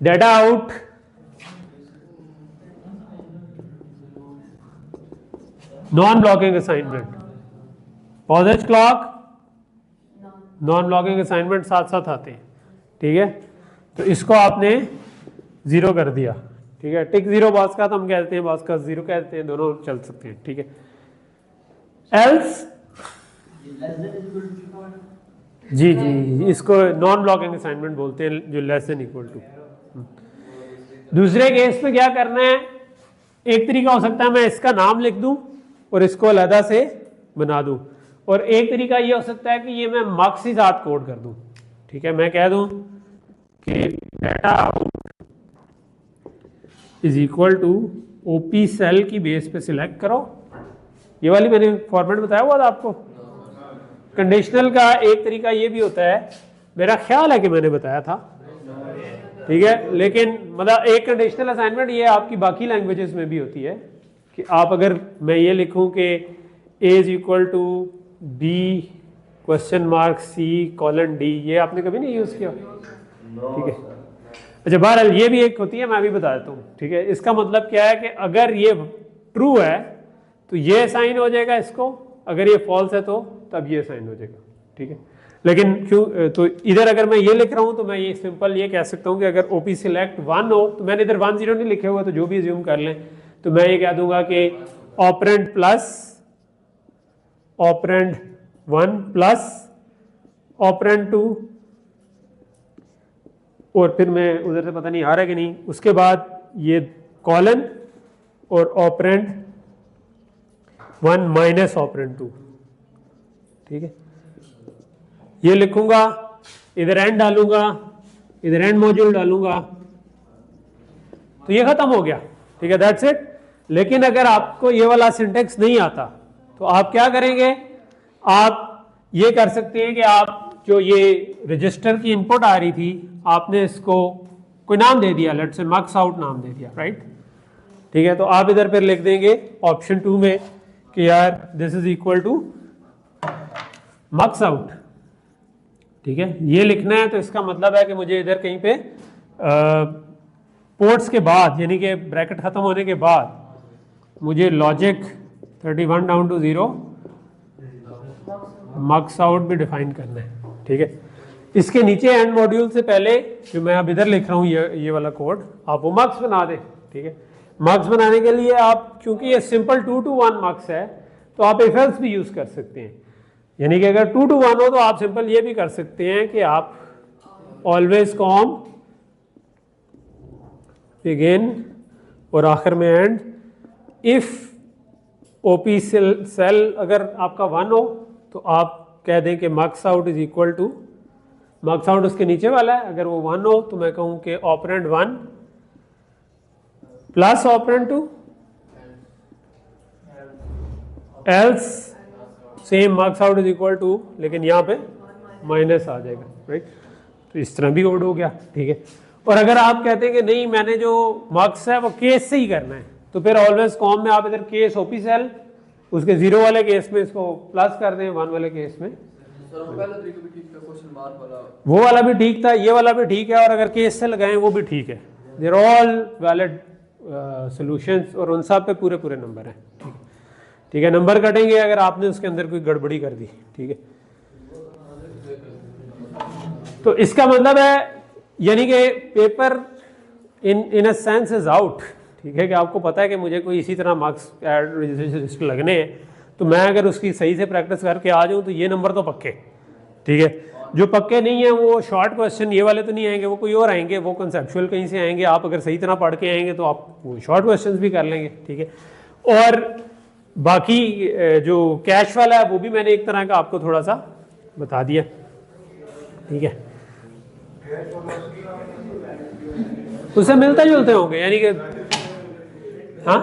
data out non blocking assignment, posedge clock, non blocking assignment साथ साथ आते हैं, ठीक है, तो इसको आपने 0 कर दिया, ठीक है। टिक 0 बॉस का तो हम कहते हैं, बॉस का 0 कहते हैं, दोनों चल सकते हैं, ठीक है। एल्स जी जी, इसको नॉन ब्लॉकिंग असाइनमेंट बोलते हैं, जो लेस देन इक्वल टू। दूसरे केस में क्या करना है, एक तरीका हो सकता है मैं इसका नाम लिख दूं और इसको अलहदा से बना दूं, और एक तरीका ये हो सकता है कि ये मैं मार्क्स के साथ कोड कर दूं, ठीक है। मैं कह दूं कि data out is equal to op sel की बेस पे सिलेक्ट करो, ये वाली मैंने फॉर्मेट बताया हुआ था आपको। कंडीशनल का एक तरीका ये भी होता है, मेरा ख्याल है कि मैंने बताया था, ठीक है, लेकिन मतलब एक कंडीशनल असाइनमेंट ये आपकी बाकी लैंग्वेजेस में भी होती है कि आप अगर मैं ये लिखूं कि A is equal to B question mark C colon D, ये आपने कभी नहीं यूज किया, ठीक है। अच्छा, बहरहाल ये भी एक होती है, मैं भी बता देता हूँ, ठीक है। इसका मतलब क्या है कि अगर ये ट्रू है तो ये साइन हो जाएगा इसको, अगर ये फॉल्स है तो तब ये साइन हो जाएगा, ठीक है। लेकिन क्यों, तो इधर अगर मैं ये लिख रहा हूँ तो मैं ये सिंपल ये कह सकता हूँ कि अगर ओपी सिलेक्ट 1 हो, तो मैंने इधर 1 0 नहीं लिखे हुए, तो जो भी ज्यूम कर लें, तो मैं ये कह दूंगा कि operand plus operand 1 plus operand 2, और फिर मैं उधर से पता नहीं आ रहा है कि नहीं, उसके बाद ये कॉलन और ऑपरेंड 1 माइनस ऑपरेंड 2, ठीक है। ये लिखूंगा, इधर एंड डालूंगा, इधर एंड मॉड्यूल डालूंगा, तो ये खत्म हो गया, ठीक है, दैट्स इट। लेकिन अगर आपको ये वाला सिंटेक्स नहीं आता तो आप क्या करेंगे, आप ये कर सकते हैं कि आप जो ये रजिस्टर की इनपुट आ रही थी, आपने इसको कोई नाम दे दिया, लेट्स से मार्क्स आउट नाम दे दिया, राइट, ठीक है। तो आप इधर फिर लिख देंगे ऑप्शन 2 में कि यार this is equal to marks out, ठीक है, ये लिखना है। तो इसका मतलब है कि मुझे इधर कहीं पे पोर्ट्स के बाद, यानी कि ब्रैकेट खत्म होने के बाद, मुझे logic 31 down to 0 marks out भी डिफाइन करना है, ठीक है। इसके नीचे एंड मॉड्यूल से पहले जो मैं अब इधर लिख रहा हूँ ये वाला कोड, आप वो मार्क्स बना दें, ठीक है। मार्क्स बनाने के लिए आप, क्योंकि ये सिंपल 2 to 1 मार्क्स है, तो आप इफ एल्स भी यूज कर सकते हैं, यानी कि अगर 2 to 1 हो तो आप सिंपल ये भी कर सकते हैं कि आप ऑलवेज कॉम बिगिन और आखिर में एंड, इफ ओपी सेल अगर आपका 1 हो तो आप कह दें कि marks out is equal to, marks out उसके नीचे वाला है, अगर वो 1 हो तो मैं कहूं कि operand 1 plus operand 2 else same marks out is equal to, लेकिन यहाँ पे माइनस आ जाएगा, राइट। तो इस तरह भी कोड हो गया, ठीक है। और अगर आप कहते हैं कि नहीं मैंने जो मार्क्स है वो केस से ही करना है, तो फिर ऑलवेज कॉम में आप इधर केस ओपी सेल, उसके 0 वाले केस में इसको प्लस कर दें, 1 वाले केस में। वो वाला भी ठीक था, ये वाला भी ठीक है, और अगर केस से लगाएं वो भी ठीक है। देर ऑल वैलिड सॉल्यूशंस, और उन सब पे पूरे पूरे नंबर हैं, ठीक है। ठीक है, नंबर कटेंगे अगर आपने उसके अंदर कोई गड़बड़ी कर दी, ठीक है। तो इसका मतलब है यानी कि paper in a sense is out, ठीक है, कि आपको पता है कि मुझे कोई इसी तरह मार्क्स रजिस्टर लगने हैं, तो मैं अगर उसकी सही से प्रैक्टिस करके आ जाऊँ तो ये नंबर तो पक्के, ठीक है। जो पक्के नहीं है वो शॉर्ट क्वेश्चन ये वाले तो नहीं आएंगे, वो कोई और आएंगे, वो कंसेप्चुअल कहीं से आएंगे। आप अगर सही तरह पढ़ के आएंगे तो आप वो शॉर्ट क्वेश्चंस भी कर लेंगे, ठीक है। और बाकी जो कैश वाला है वो भी मैंने एक तरह का आपको थोड़ा सा बता दिया, ठीक है। उससे मिलते जुलते होंगे, यानी कि हाँ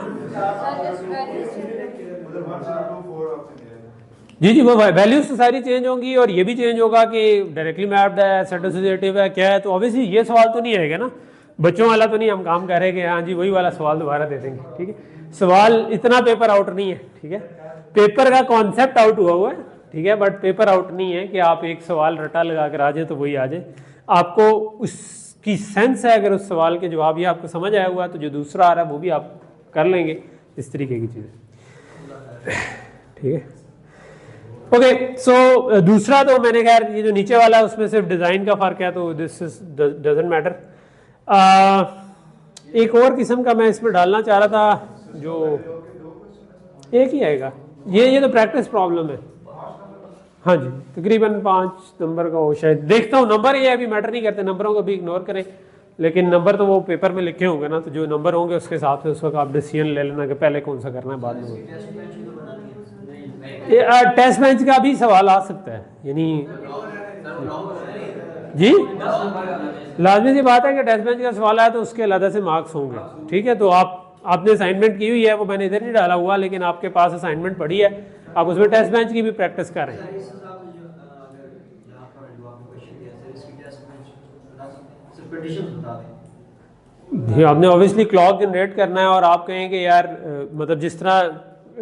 जी जी, वो वैल्यूज तो सारी चेंज होंगी, और ये भी चेंज होगा कि डायरेक्टली मैप्ड है, सेट एसोसिएटिव है, क्या है। तो ऑब्वियसली ये सवाल तो नहीं आएगा ना, बच्चों वाला तो नहीं हम काम कर रहे हैं कि हाँ जी वही वाला सवाल दोबारा दे देंगे, ठीक है। सवाल इतना पेपर आउट नहीं है, ठीक है। पेपर का कॉन्सेप्ट आउट हुआ है, ठीक है, बट पेपर आउट नहीं है कि आप एक सवाल रटा लगा कर आ जाए तो वही आ जाए। आपको उसकी सेंस है, अगर उस सवाल के जवाब ये आपको समझ आया हुआ तो जो दूसरा आ रहा है वो भी आप कर लेंगे, इस तरीके की चीज़ें, ठीक है। ओके, सो दूसरा तो मैंने खैर ये जो नीचे वाला है उसमें सिर्फ डिज़ाइन का फ़र्क है, तो दिस इज डजंट मैटर। एक और किस्म का मैं इसमें डालना चाह रहा था, जो एक ही आएगा, ये तो प्रैक्टिस प्रॉब्लम है। हाँ जी, तकरीबन 5 नंबर का हो शायद, देखता हूँ। नंबर ये अभी मैटर नहीं करते, नंबरों को भी इग्नोर करें, लेकिन नंबर तो वो पेपर में लिखे होंगे ना, तो जो नंबर होंगे उसके हिसाब से उस वक्त आप डिसीजन ले लेना कि पहले कौन सा करना है, बाद में। टेस्ट बेंच का भी सवाल आ सकता है, यानी जी लाजमी सी बात है कि टेस्ट बेंच का सवाल आया तो उसके अलग से मार्क्स होंगे, ठीक है। तो आपने असाइनमेंट की हुई है, वो मैंने इधर नहीं डाला हुआ, लेकिन आपके पास असाइनमेंट पड़ी है, आप उसमें टेस्ट बेंच की भी प्रैक्टिस कर रहे हैं। आपने ऑब्वियसली क्लॉक जनरेट करना है, और आप कहें कि यार मतलब जिस तरह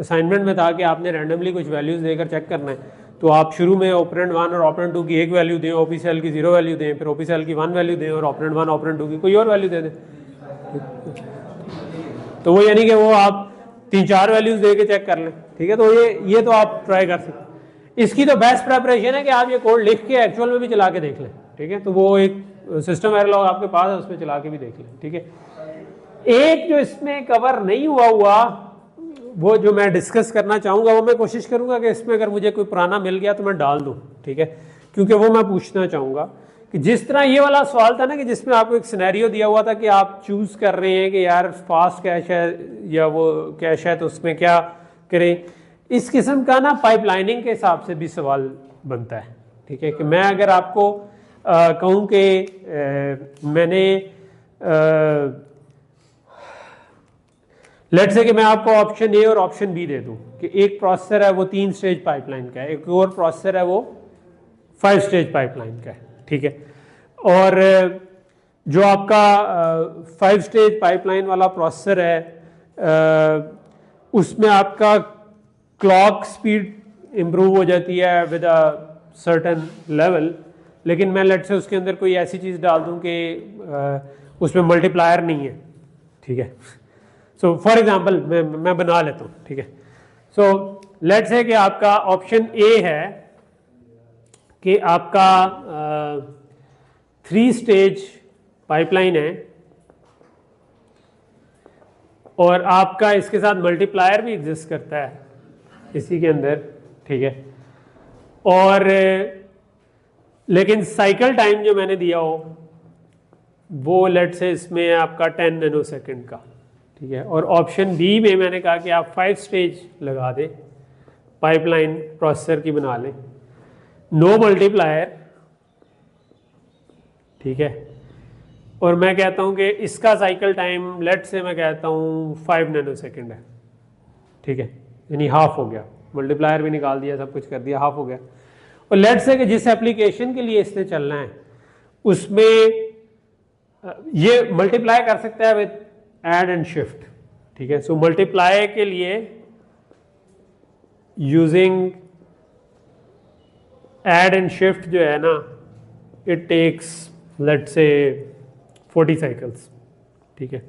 असाइनमेंट में था कि आपने रैंडमली कुछ वैल्यूज देकर चेक करना है, तो आप शुरू में ऑपरेंड 1 और ऑपरेंड 2 की एक वैल्यू दें, ओपी सेल की 0 वैल्यू दें, फिर ओपी सेल की 1 वैल्यू दें, और ऑपरेंड 1 ऑपरेंड 2 की कोई और वैल्यू दे दें। तो वो यानी कि वो आप 3-4 वैल्यूज दे के चेक कर लें, ठीक है। तो ये तो आप ट्राई कर सकते हैं। इसकी तो बेस्ट प्रेपरेशन है कि आप ये कोड लिख के एक्चुअल में भी चला के देख लें, ठीक है। तो वो एक सिस्टम एरलॉग आपके पास है, उसमें चला के भी देख लें, ठीक है। एक जो इसमें कवर नहीं हुआ वो जो मैं डिस्कस करना चाहूँगा, वो मैं कोशिश करूँगा कि इसमें अगर मुझे कोई पुराना मिल गया तो मैं डाल दूँ, ठीक है। क्योंकि वो मैं पूछना चाहूँगा कि जिस तरह ये वाला सवाल था ना, कि जिसमें आपको एक सिनेरियो दिया हुआ था कि आप चूज़ कर रहे हैं कि यार फास्ट कैश है या वो कैश है, तो उसमें क्या करें। इस किस्म का ना पाइपलाइनिंग के हिसाब से भी सवाल बनता है, ठीक है। कि मैं अगर आपको कहूँ कि मैंने लेट्स से कि मैं आपको ऑप्शन ए और ऑप्शन बी दे दूं कि एक प्रोसेसर है वो 3 स्टेज पाइपलाइन का है, एक और प्रोसेसर है वो 5 स्टेज पाइपलाइन का है, ठीक है। और जो आपका 5 स्टेज पाइपलाइन वाला प्रोसेसर है उसमें आपका क्लॉक स्पीड इम्प्रूव हो जाती है विद अ सर्टेन लेवल, लेकिन मैं लेट्स से उसके अंदर कोई ऐसी चीज़ डाल दूं कि उसमें मल्टीप्लायर नहीं है, ठीक है। सो फॉर एग्जांपल मैं बना लेता हूँ, ठीक है। सो लेट्स से कि आपका ऑप्शन ए है कि आपका 3 स्टेज पाइपलाइन है, और आपका इसके साथ मल्टीप्लायर भी एग्जिस्ट करता है इसी के अंदर, ठीक है। और लेकिन साइकिल टाइम जो मैंने दिया हो वो लेट से इसमें आपका 10 नैनोसेकंड का, ठीक है। और ऑप्शन बी में मैंने कहा कि आप 5 स्टेज लगा दें, पाइपलाइन प्रोसेसर की बना लें, नो मल्टीप्लायर, ठीक है। और मैं कहता हूं कि इसका साइकिल टाइम लेट से मैं कहता हूं 5 नैनोसेकंड है, ठीक है, यानी हाफ हो गया, मल्टीप्लायर भी निकाल दिया, सब कुछ कर दिया, हाफ हो गया। और लेट्स से कि जिस एप्लीकेशन के लिए इसने चलना है उसमें ये मल्टीप्लाई कर सकता है विद ऐड एंड शिफ्ट, ठीक है। सो मल्टीप्लाई के लिए यूजिंग ऐड एंड शिफ्ट जो है ना, it takes let's say 40 cycles, ठीक है।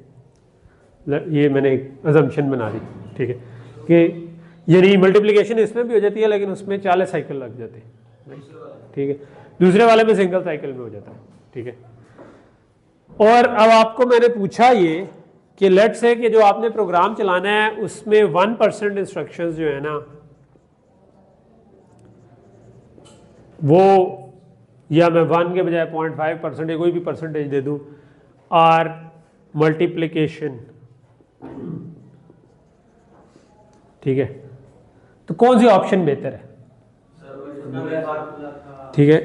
ये मैंने एक अजम्पशन बना दी, ठीक है, कि यानी मल्टीप्लिकेशन इसमें भी हो जाती है लेकिन उसमें 40 साइकिल लग जाते हैं, ठीक है। दूसरे वाले में सिंगल साइकिल में हो जाता है, ठीक है। और अब आपको मैंने पूछा ये कि लेट्स से कि जो आपने प्रोग्राम चलाना है उसमें 1% इंस्ट्रक्शंस जो है ना वो, या मैं 1 के बजाय 0.5% या कोई भी परसेंटेज दे दूं, आर मल्टीप्लिकेशन, ठीक है। तो कौन सी ऑप्शन बेहतर है? ठीक है,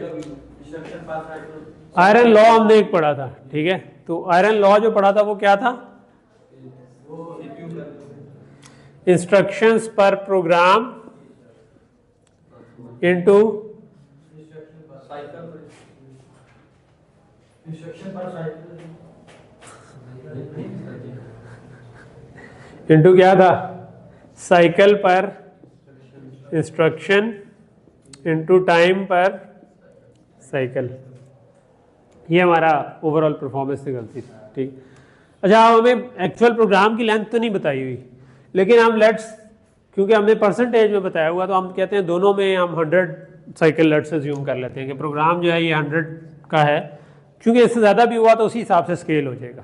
आयरन लॉ हमने एक पढ़ा था, ठीक है। तो आयरन लॉ जो पढ़ा था वो क्या था? इंस्ट्रक्शंस पर प्रोग्राम इनटू इनटू क्या था? साइकिल पर इंस्ट्रक्शन इनटू टाइम पर साइकिल। ये हमारा ओवरऑल परफॉर्मेंस की गलती थी, ठीक। अच्छा, हमें एक्चुअल प्रोग्राम की लेंथ तो नहीं बताई हुई, लेकिन हम लेट्स, क्योंकि हमने परसेंटेज में बताया हुआ, तो हम कहते हैं दोनों में हम 100 साइकिल लेट्स अज्यूम कर लेते हैं कि प्रोग्राम जो है ये 100 का है, क्योंकि इससे ज़्यादा भी हुआ तो उसी हिसाब से स्केल हो जाएगा।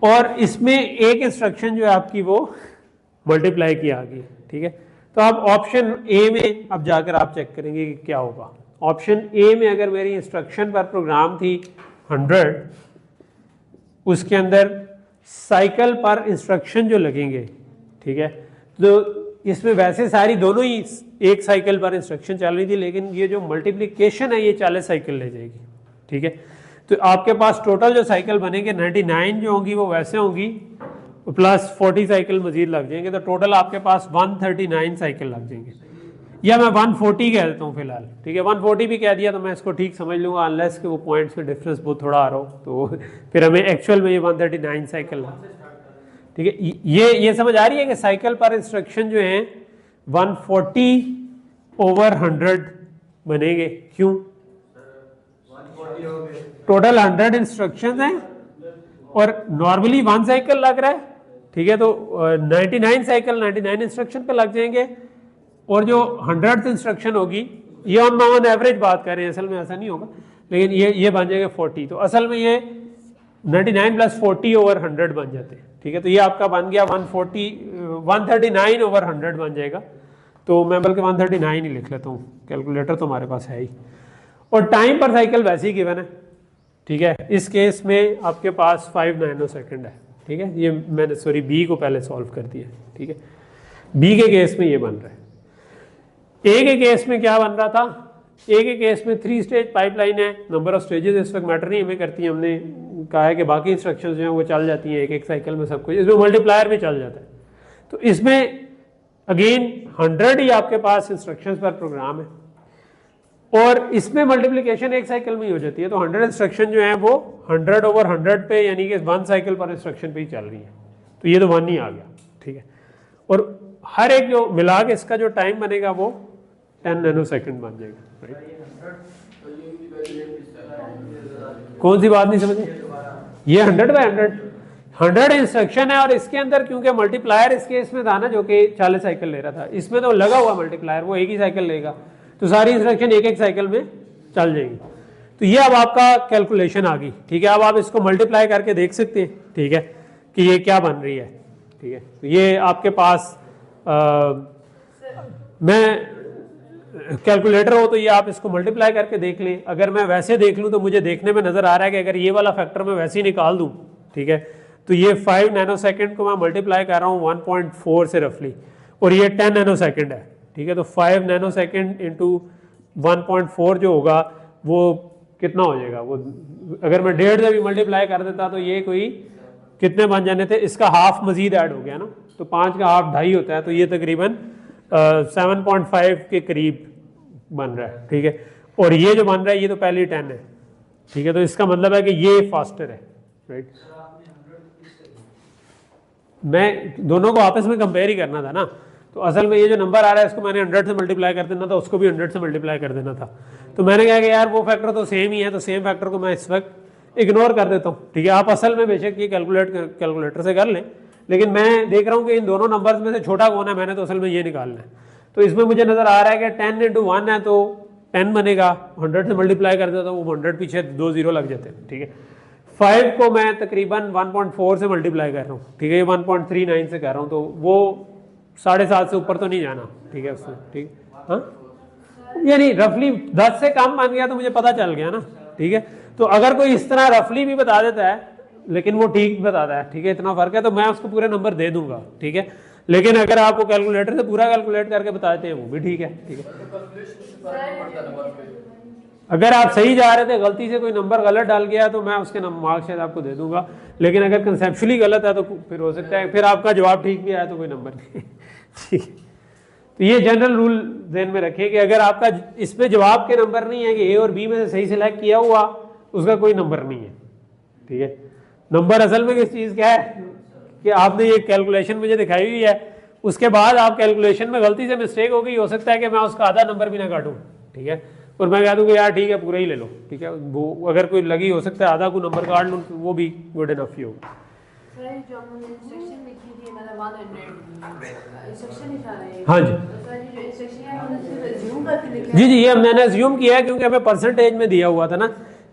और इसमें एक इंस्ट्रक्शन जो है आपकी वो मल्टीप्लाई की आ गई, ठीक है। तो अब ऑप्शन ए में अब जाकर आप चेक करेंगे कि क्या होगा। ऑप्शन ए में अगर मेरी इंस्ट्रक्शन पर प्रोग्राम थी 100, उसके अंदर साइकिल पर इंस्ट्रक्शन जो लगेंगे, ठीक है, तो इसमें वैसे सारी दोनों ही एक साइकिल पर इंस्ट्रक्शन चल रही थी, लेकिन ये जो मल्टीप्लिकेशन है ये 40 साइकिल ले जाएगी, ठीक है। तो आपके पास टोटल जो साइकिल बनेंगे 99 जो होंगी वो वैसे होंगी, प्लस 40 साइकिल मजीद लग जाएंगे, तो टोटल आपके पास 139 साइकिल लग जाएंगे। या मैं 140 कह देता हूँ फिलहाल, ठीक है। 140 भी कह दिया तो मैं इसको ठीक समझ लूँगा, अनलेस के वो पॉइंट्स में डिफरेंस बहुत थोड़ा आ रहा हो, तो फिर हमें एक्चुअल में ये 139 साइकिल, ठीक है। ये समझ आ रही है कि साइकिल पर इंस्ट्रक्शन जो है 140/100 बनेंगे। क्यों? टोटल 100 इंस्ट्रक्शन हैं और नॉर्मली 1 साइकिल लग रहा है, ठीक है। तो 99 साइकिल 99 इंस्ट्रक्शन पे लग जाएंगे, और जो 100th इंस्ट्रक्शन होगी, ये ऑन एवरेज बात कर रहे हैं, असल में ऐसा नहीं होगा, लेकिन ये बन जाएगा 40। तो असल में ये 99 + 40/100 बन जाते हैं, ठीक है। तो ये आपका बन गया 139/100 बन जाएगा। तो मैं बल्कि 139 ही लिख लेता हूँ, कैलकुलेटर तो हमारे पास है ही। और टाइम पर साइकिल वैसे ही गिवन है, ठीक है। इस केस में आपके पास 5 नैनोसेकंड है, ठीक है। ये मैंने सॉरी बी को पहले सॉल्व कर दिया, ठीक है। बी के केस में ये बन रहा है। ए के केस में क्या बन रहा था? ए के केस में 3 स्टेज पाइपलाइन है, नंबर ऑफ स्टेजेस इस वक्त मैटर नहीं हमें करती है, हमने कहा है कि बाकी इंस्ट्रक्शंस जो हैं वो चल जाती हैं एक साइकिल में सब कुछ, इसमें मल्टीप्लायर भी चल जाता है। तो इसमें अगेन 100 ही आपके पास इंस्ट्रक्शंस पर प्रोग्राम है, और इसमें मल्टीप्लिकेशन एक साइकिल में ही हो जाती है। तो 100 इंस्ट्रक्शन जो है वो 100/100 पे, यानी कि 1 साइकिल पर इंस्ट्रक्शन पे ही चल रही है। तो ये तो 1 ही आ गया, ठीक है। और हर एक जो मिला के इसका जो टाइम बनेगा वो 10 नैनोसेकंड बन जाएगा, राइट। कौन सी बात नहीं समझे? ये 100/100 इंस्ट्रक्शन है, और इसके अंदर क्योंकि मल्टीप्लायर इस केस में था ना जो कि 40 साइकिल ले रहा था, इसमें तो लगा हुआ मल्टीप्लायर वो एक ही साइकिल लेगा, तो सारी इंस्ट्रक्शन एक साइकिल में चल जाएगी। तो ये अब आपका कैलकुलेशन आ गई, ठीक है। अब आप इसको मल्टीप्लाई करके देख सकते हैं, ठीक है, कि ये क्या बन रही है, ठीक है। तो ये आपके पास मैं कैलकुलेटर हो तो ये आप इसको मल्टीप्लाई करके देख लें। अगर मैं वैसे देख लूँ तो मुझे देखने में नज़र आ रहा है कि अगर ये वाला फैक्टर मैं वैसे ही निकाल दूँ, ठीक है, तो ये 5 नैनोसेकंड को मैं मल्टीप्लाई कर रहा हूँ 1.4 से रफली, और ये 10 नैनोसेकंड है, ठीक है। तो 5 नैनोसेकंड इंटू 1.4 जो होगा वो कितना हो जाएगा? वो अगर मैं 1.5 से भी मल्टीप्लाई कर देता तो ये कोई कितने बन जाने थे? इसका हाफ मजीद ऐड हो गया ना, तो 5 का हाफ 2.5 होता है, तो ये तकरीबन 7.5 के करीब बन रहा है, ठीक है। और ये जो बन रहा है ये तो पहले 10 है, ठीक है। तो इसका मतलब है कि ये फास्टर है, राइट। मैं दोनों को आपस में कंपेयर ही करना था ना, तो असल में ये जो नंबर आ रहा है इसको मैंने 100 से मल्टीप्लाई कर देना था, उसको भी 100 से मल्टीप्लाई कर देना था। तो मैंने कहा कि यार वो फैक्टर तो सेम ही है, तो सेम फैक्टर को मैं इस वक्त इग्नोर कर देता हूँ, ठीक है। आप असल में बेशक ये कैलकुलेटर से कर लें, लेकिन मैं देख रहा हूँ कि इन दोनों नंबर्स में से छोटा कौन है, मैंने तो असल में ये निकालना है। तो इसमें मुझे नजर आ रहा है कि 10 × 1 है तो 10 बनेगा, 100 से मल्टीप्लाई कर देता हूँ, वो 100 पीछे 2 0 लग जाते हैं, ठीक है। 5 को मैं तकरीबन 1.4 से मल्टीप्लाई कर रहा हूँ, ठीक है, ये 1.39 से कर रहा हूँ, तो वो 7.5 से ऊपर तो नहीं जाना, ठीक है उससे, ठीक। हाँ यानी रफली 10 से कम बन गया तो मुझे पता चल गया ना, ठीक है। तो अगर कोई इस तरह रफली भी बता देता है लेकिन वो ठीक बताता है, ठीक है, इतना फर्क है, तो मैं उसको पूरे नंबर दे दूंगा, ठीक है। लेकिन अगर आपको कैलकुलेटर से पूरा कैलकुलेट करके बताते हैं वो भी ठीक है, ठीक है। अगर आप सही जा रहे थे, गलती से कोई नंबर गलत डाल गया तो मैं उसके मार्क्स शायद आपको दे दूंगा, लेकिन अगर कंसेप्चुअली गलत है तो फिर हो सकता है फिर आपका जवाब ठीक भी आया तो कोई नंबर नहीं, ठीक है। तो ये जनरल रूल ध्यान में रखिए कि अगर आपका इसमें जवाब के नंबर नहीं है कि ए और बी में से सही सिलेक्ट किया हुआ, उसका कोई नंबर नहीं है, ठीक है। नंबर असल में किस चीज़ का है कि आपने ये कैलकुलेशन मुझे दिखाई हुई है, उसके बाद आप कैलकुलेशन में गलती से मिस्टेक हो गई, हो सकता है कि मैं उसका आधा नंबर भी ना काटूँ, ठीक है, और मैं कह दूँ कि यार ठीक है पूरा ही ले लो, ठीक है। वो अगर कोई लगी हो सकता है आधा को नंबर काट लूँ, वो भी गुड इनफ ही होगा। हाँ जी जी जी, ये मैंने अज्यूम किया है क्योंकि हमें परसेंटेज में दिया हुआ था ना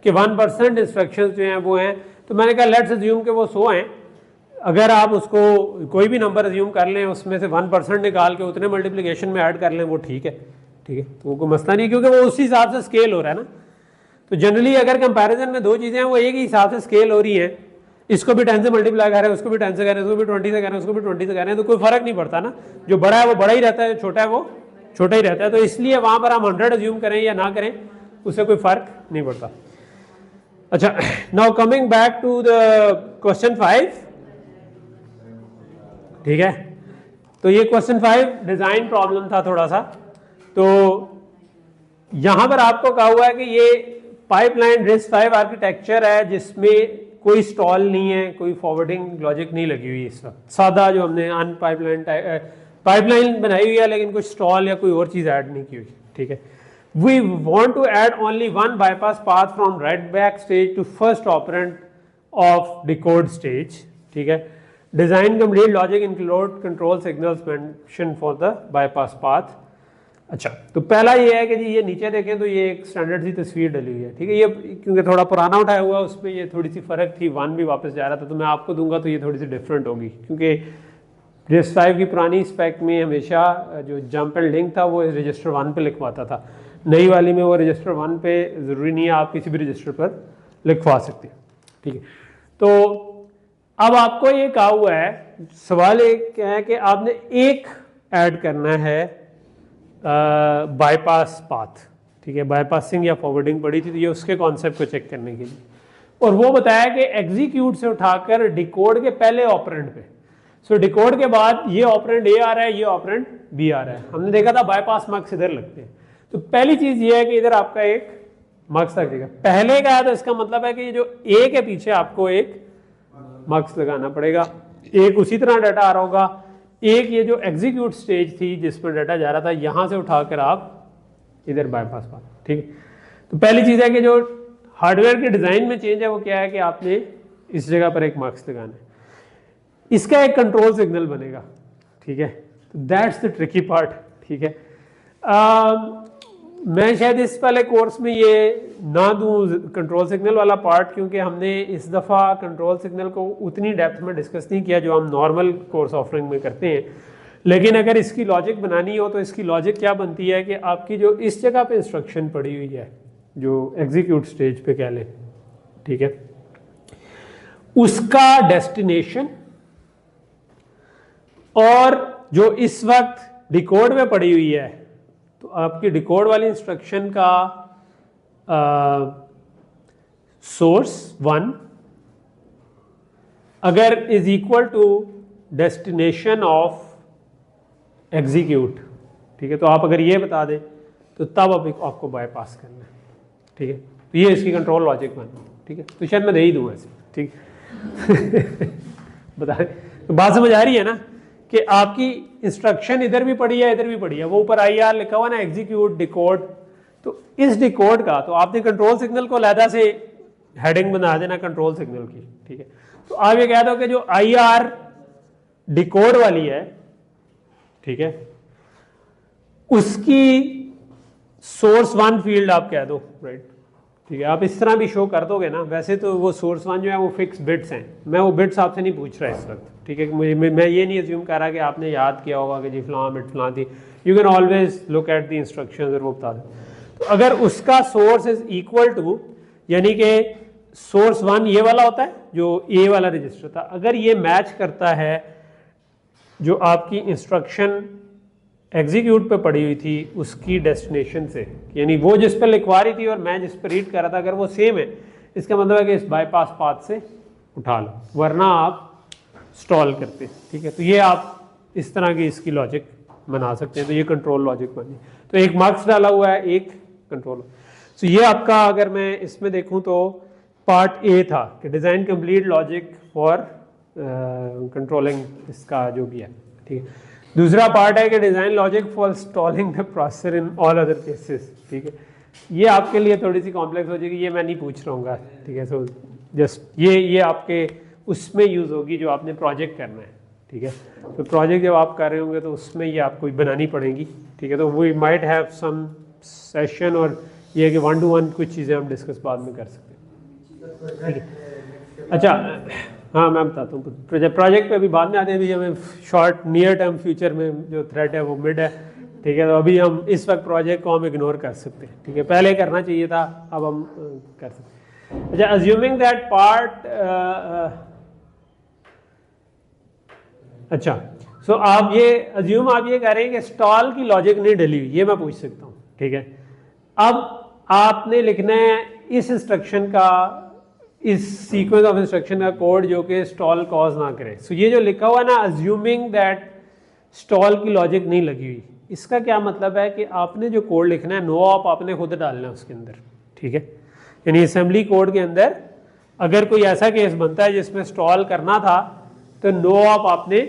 कि 1% इंस्ट्रक्शंस जो हैं वो हैं, तो मैंने कहा लेट्स अज्यूम कि वो 100 हैं। अगर आप उसको कोई भी नंबर अज्यूम कर लें, उसमें से 1% निकाल के उतने मल्टीप्लिकेशन में ऐड कर लें, वो ठीक है, ठीक है, तो वो कोई मसला नहीं, क्योंकि वो उसी हिसाब से स्केल हो रहा है ना। तो जनरली अगर कंपैरिजन में दो चीज़ें हैं वो एक ही हिसाब से स्केल हो रही हैं, इसको भी 10 से मल्टीप्लाई कर रहे हैं, उसको भी 10 से कर रहे हैं, उसको भी 20 से कर रहे हैं, उसको भी 20 से कर रहे हैं, तो कोई फर्क नहीं पड़ता ना। जो बड़ा है वो बड़ा ही रहता है, जो छोटा है वो छोटा ही रहता है। तो इसलिए वहां पर हम 100 अज्यूम करें या ना करें उससे कोई फर्क नहीं पड़ता। अच्छा, now coming back to the question 5, ठीक है। तो ये क्वेश्चन 5 डिजाइन प्रॉब्लम था थोड़ा सा। तो यहां पर आपको कहा हुआ है कि ये पाइपलाइन RISC-V आर्किटेक्चर है जिसमें कोई स्टॉल नहीं है, कोई फॉरवर्डिंग लॉजिक नहीं लगी हुई इस वक्त। सादा जो हमने पाइपलाइन बनाई हुई है लेकिन कुछ स्टॉल या कोई और चीज ऐड नहीं की हुई, ठीक है। We want to add only one bypass path from write back stage to first operand of decode stage, ठीक है। Design complete logic include control signals mention for the bypass path. अच्छा, तो पहला ये है कि जी ये नीचे देखें तो ये एक स्टैंडर्ड सी तस्वीर डली हुई है, ठीक है। ये क्योंकि थोड़ा पुराना उठाया हुआ उसमें ये थोड़ी सी फर्क थी, 1 भी वापस जा रहा था, तो मैं आपको दूंगा तो ये थोड़ी सी डिफरेंट होगी, क्योंकि RISC-V की पुरानी स्पेक में हमेशा जो जंप एंड लिंक था वो रजिस्टर 1 पे लिखवाता था, नई वाली में वो रजिस्टर 1 पे ज़रूरी नहीं है, आप किसी भी रजिस्टर पर लिखवा सकते हैं, ठीक है। तो अब आपको ये कहा हुआ है, सवाल एक क्या है कि आपने एक ऐड करना है बाईपास पाथ, ठीक है। बाईपासिंग या फॉरवर्डिंग पड़ी थी तो ये उसके कॉन्सेप्ट को चेक करने के लिए, और वो बताया कि एग्जीक्यूट से उठाकर डिकोड के पहले ऑपरेंड पे, सो डिकोड के बाद ये ऑपरेंड ए आ रहा है, ये ऑपरेंड बी आ रहा है। हमने देखा था बाईपास मार्क्स इधर लगते हैं, तो पहली चीज ये है कि इधर आपका एक मार्क्स लगेगा, पहले का है तो इसका मतलब है कि ये जो ए के पीछे आपको एक मार्क्स लगाना पड़ेगा। एक उसी तरह डाटा आ रहा होगा, एक ये जो एग्जीक्यूट स्टेज थी जिसमें डाटा जा रहा था, यहां से उठाकर आप इधर बाईपास पाथ, ठीक है। तो पहली चीज है कि जो हार्डवेयर के डिजाइन में चेंज है वो क्या है कि आपने इस जगह पर एक मार्क्स लगाना है, इसका एक कंट्रोल सिग्नल बनेगा, ठीक है। तो दैट्स द ट्रिकी पार्ट, ठीक है। मैं शायद इस पहले कोर्स में ये ना दूं कंट्रोल सिग्नल वाला पार्ट, क्योंकि हमने इस दफ़ा कंट्रोल सिग्नल को उतनी डेप्थ में डिस्कस नहीं किया जो हम नॉर्मल कोर्स ऑफरिंग में करते हैं। लेकिन अगर इसकी लॉजिक बनानी हो तो इसकी लॉजिक क्या बनती है कि आपकी जो इस जगह पे इंस्ट्रक्शन पड़ी हुई है, जो एग्जीक्यूट स्टेज पे कह लें, ठीक है, उसका डेस्टिनेशन और जो इस वक्त डिकोड में पड़ी हुई है, तो आपकी डिकोड वाली इंस्ट्रक्शन का सोर्स 1 अगर is equal to destination of execute, ठीक है। तो आप अगर ये बता दें तो तब अब आपको बाईपास करना है, ठीक है। तो ये इसकी कंट्रोल लॉजिक बना, ठीक है। तो शायद मैं दे ही दूँ ऐसे, ठीक बताएं। तो बात समझ आ रही है ना कि आपकी इंस्ट्रक्शन इधर भी पड़ी है इधर भी पड़ी है, वो ऊपर IR लिखा हुआ ना, एग्जीक्यूट डिकोड। तो इस डिकोड का तो आपने कंट्रोल सिग्नल को अलहदा से हेडिंग बना देना कंट्रोल सिग्नल की, ठीक है। तो आप ये कह दो कि जो IR डिकोड वाली है, ठीक है, उसकी सोर्स 1 फील्ड आप कह दो, राइट, ठीक है। आप इस तरह भी शो कर दोगे ना। वैसे तो वो सोर्स 1 जो है वो फिक्स बिट्स हैं, मैं वो बिट्स आपसे नहीं पूछ रहा इस वक्त, ठीक है। मैं ये नहीं अज्यूम कर रहा कि आपने याद किया होगा कि जी फलां बिट फलां थी। You can always look at the instructions और वो बता दें। तो अगर उसका सोर्स इज इक्वल टू, यानी कि सोर्स 1 ये वाला होता है जो ए वाला रजिस्टर था, अगर ये मैच करता है जो आपकी इंस्ट्रक्शन एग्जीक्यूट पे पड़ी हुई थी उसकी डेस्टिनेशन से, यानी वो जिस पर लिखवा रही थी और मैं जिस पर रीड कर रहा था, अगर वो सेम है, इसका मतलब है कि इस बाईपास पाथ से उठा लो, वरना आप स्टॉल करते, ठीक है। तो ये आप इस तरह की इसकी लॉजिक बना सकते हैं। तो ये कंट्रोल लॉजिक बनी। तो एक मार्क्स डाला हुआ है, एक कंट्रोल। तो ये आपका, अगर मैं इसमें देखूं तो पार्ट ए था कि design complete logic for controlling इसका जो भी है, ठीक है। दूसरा पार्ट है कि design logic for stalling the processor in all other cases, ठीक है। ये आपके लिए थोड़ी सी कॉम्प्लेक्स हो जाएगी, ये मैं नहीं पूछ रहा हूँ, ठीक है। सो जस्ट ये आपके उसमें यूज़ होगी जो आपने प्रोजेक्ट करना है, ठीक है। तो प्रोजेक्ट जब आप कर रहे होंगे तो उसमें ये आपको बनानी पड़ेगी, ठीक है। तो we might have some session, और ये है कि 1 to 1 कुछ चीज़ें हम डिस्कस बाद में कर सकते हैं, ठीक है। अच्छा हाँ, मैं बताता हूँ प्रोजेक्ट पे अभी बाद में आते हैं। अभी हमें शॉर्ट नियर टर्म फ्यूचर में जो थ्रेट है वो मिड है, ठीक है। तो अभी हम इस वक्त प्रोजेक्ट को हम इग्नोर कर सकते हैं, ठीक है। पहले करना चाहिए था, अब हम कर सकते हैं। अच्छा, अज्यूमिंग दैट पार्ट, अच्छा सो आप ये अज्यूम आप ये कह रहे हैं कि स्टॉल की लॉजिक नहीं डली हुई, ये मैं पूछ सकता हूँ, ठीक है। अब आपने लिखना है इस इंस्ट्रक्शन का, इस सीक्वेंस ऑफ इंस्ट्रक्शन का कोड जो कि स्टॉल कॉज ना करे। सो ये जो लिखा हुआ है ना, अज्यूमिंग दैट स्टॉल की लॉजिक नहीं लगी हुई, इसका क्या मतलब है कि आपने जो कोड लिखना है नो ऑप आपने खुद डालना है उसके अंदर, ठीक है। यानी असेंबली कोड के अंदर अगर कोई ऐसा केस बनता है जिसमें स्टॉल करना था तो नो ऑप आपने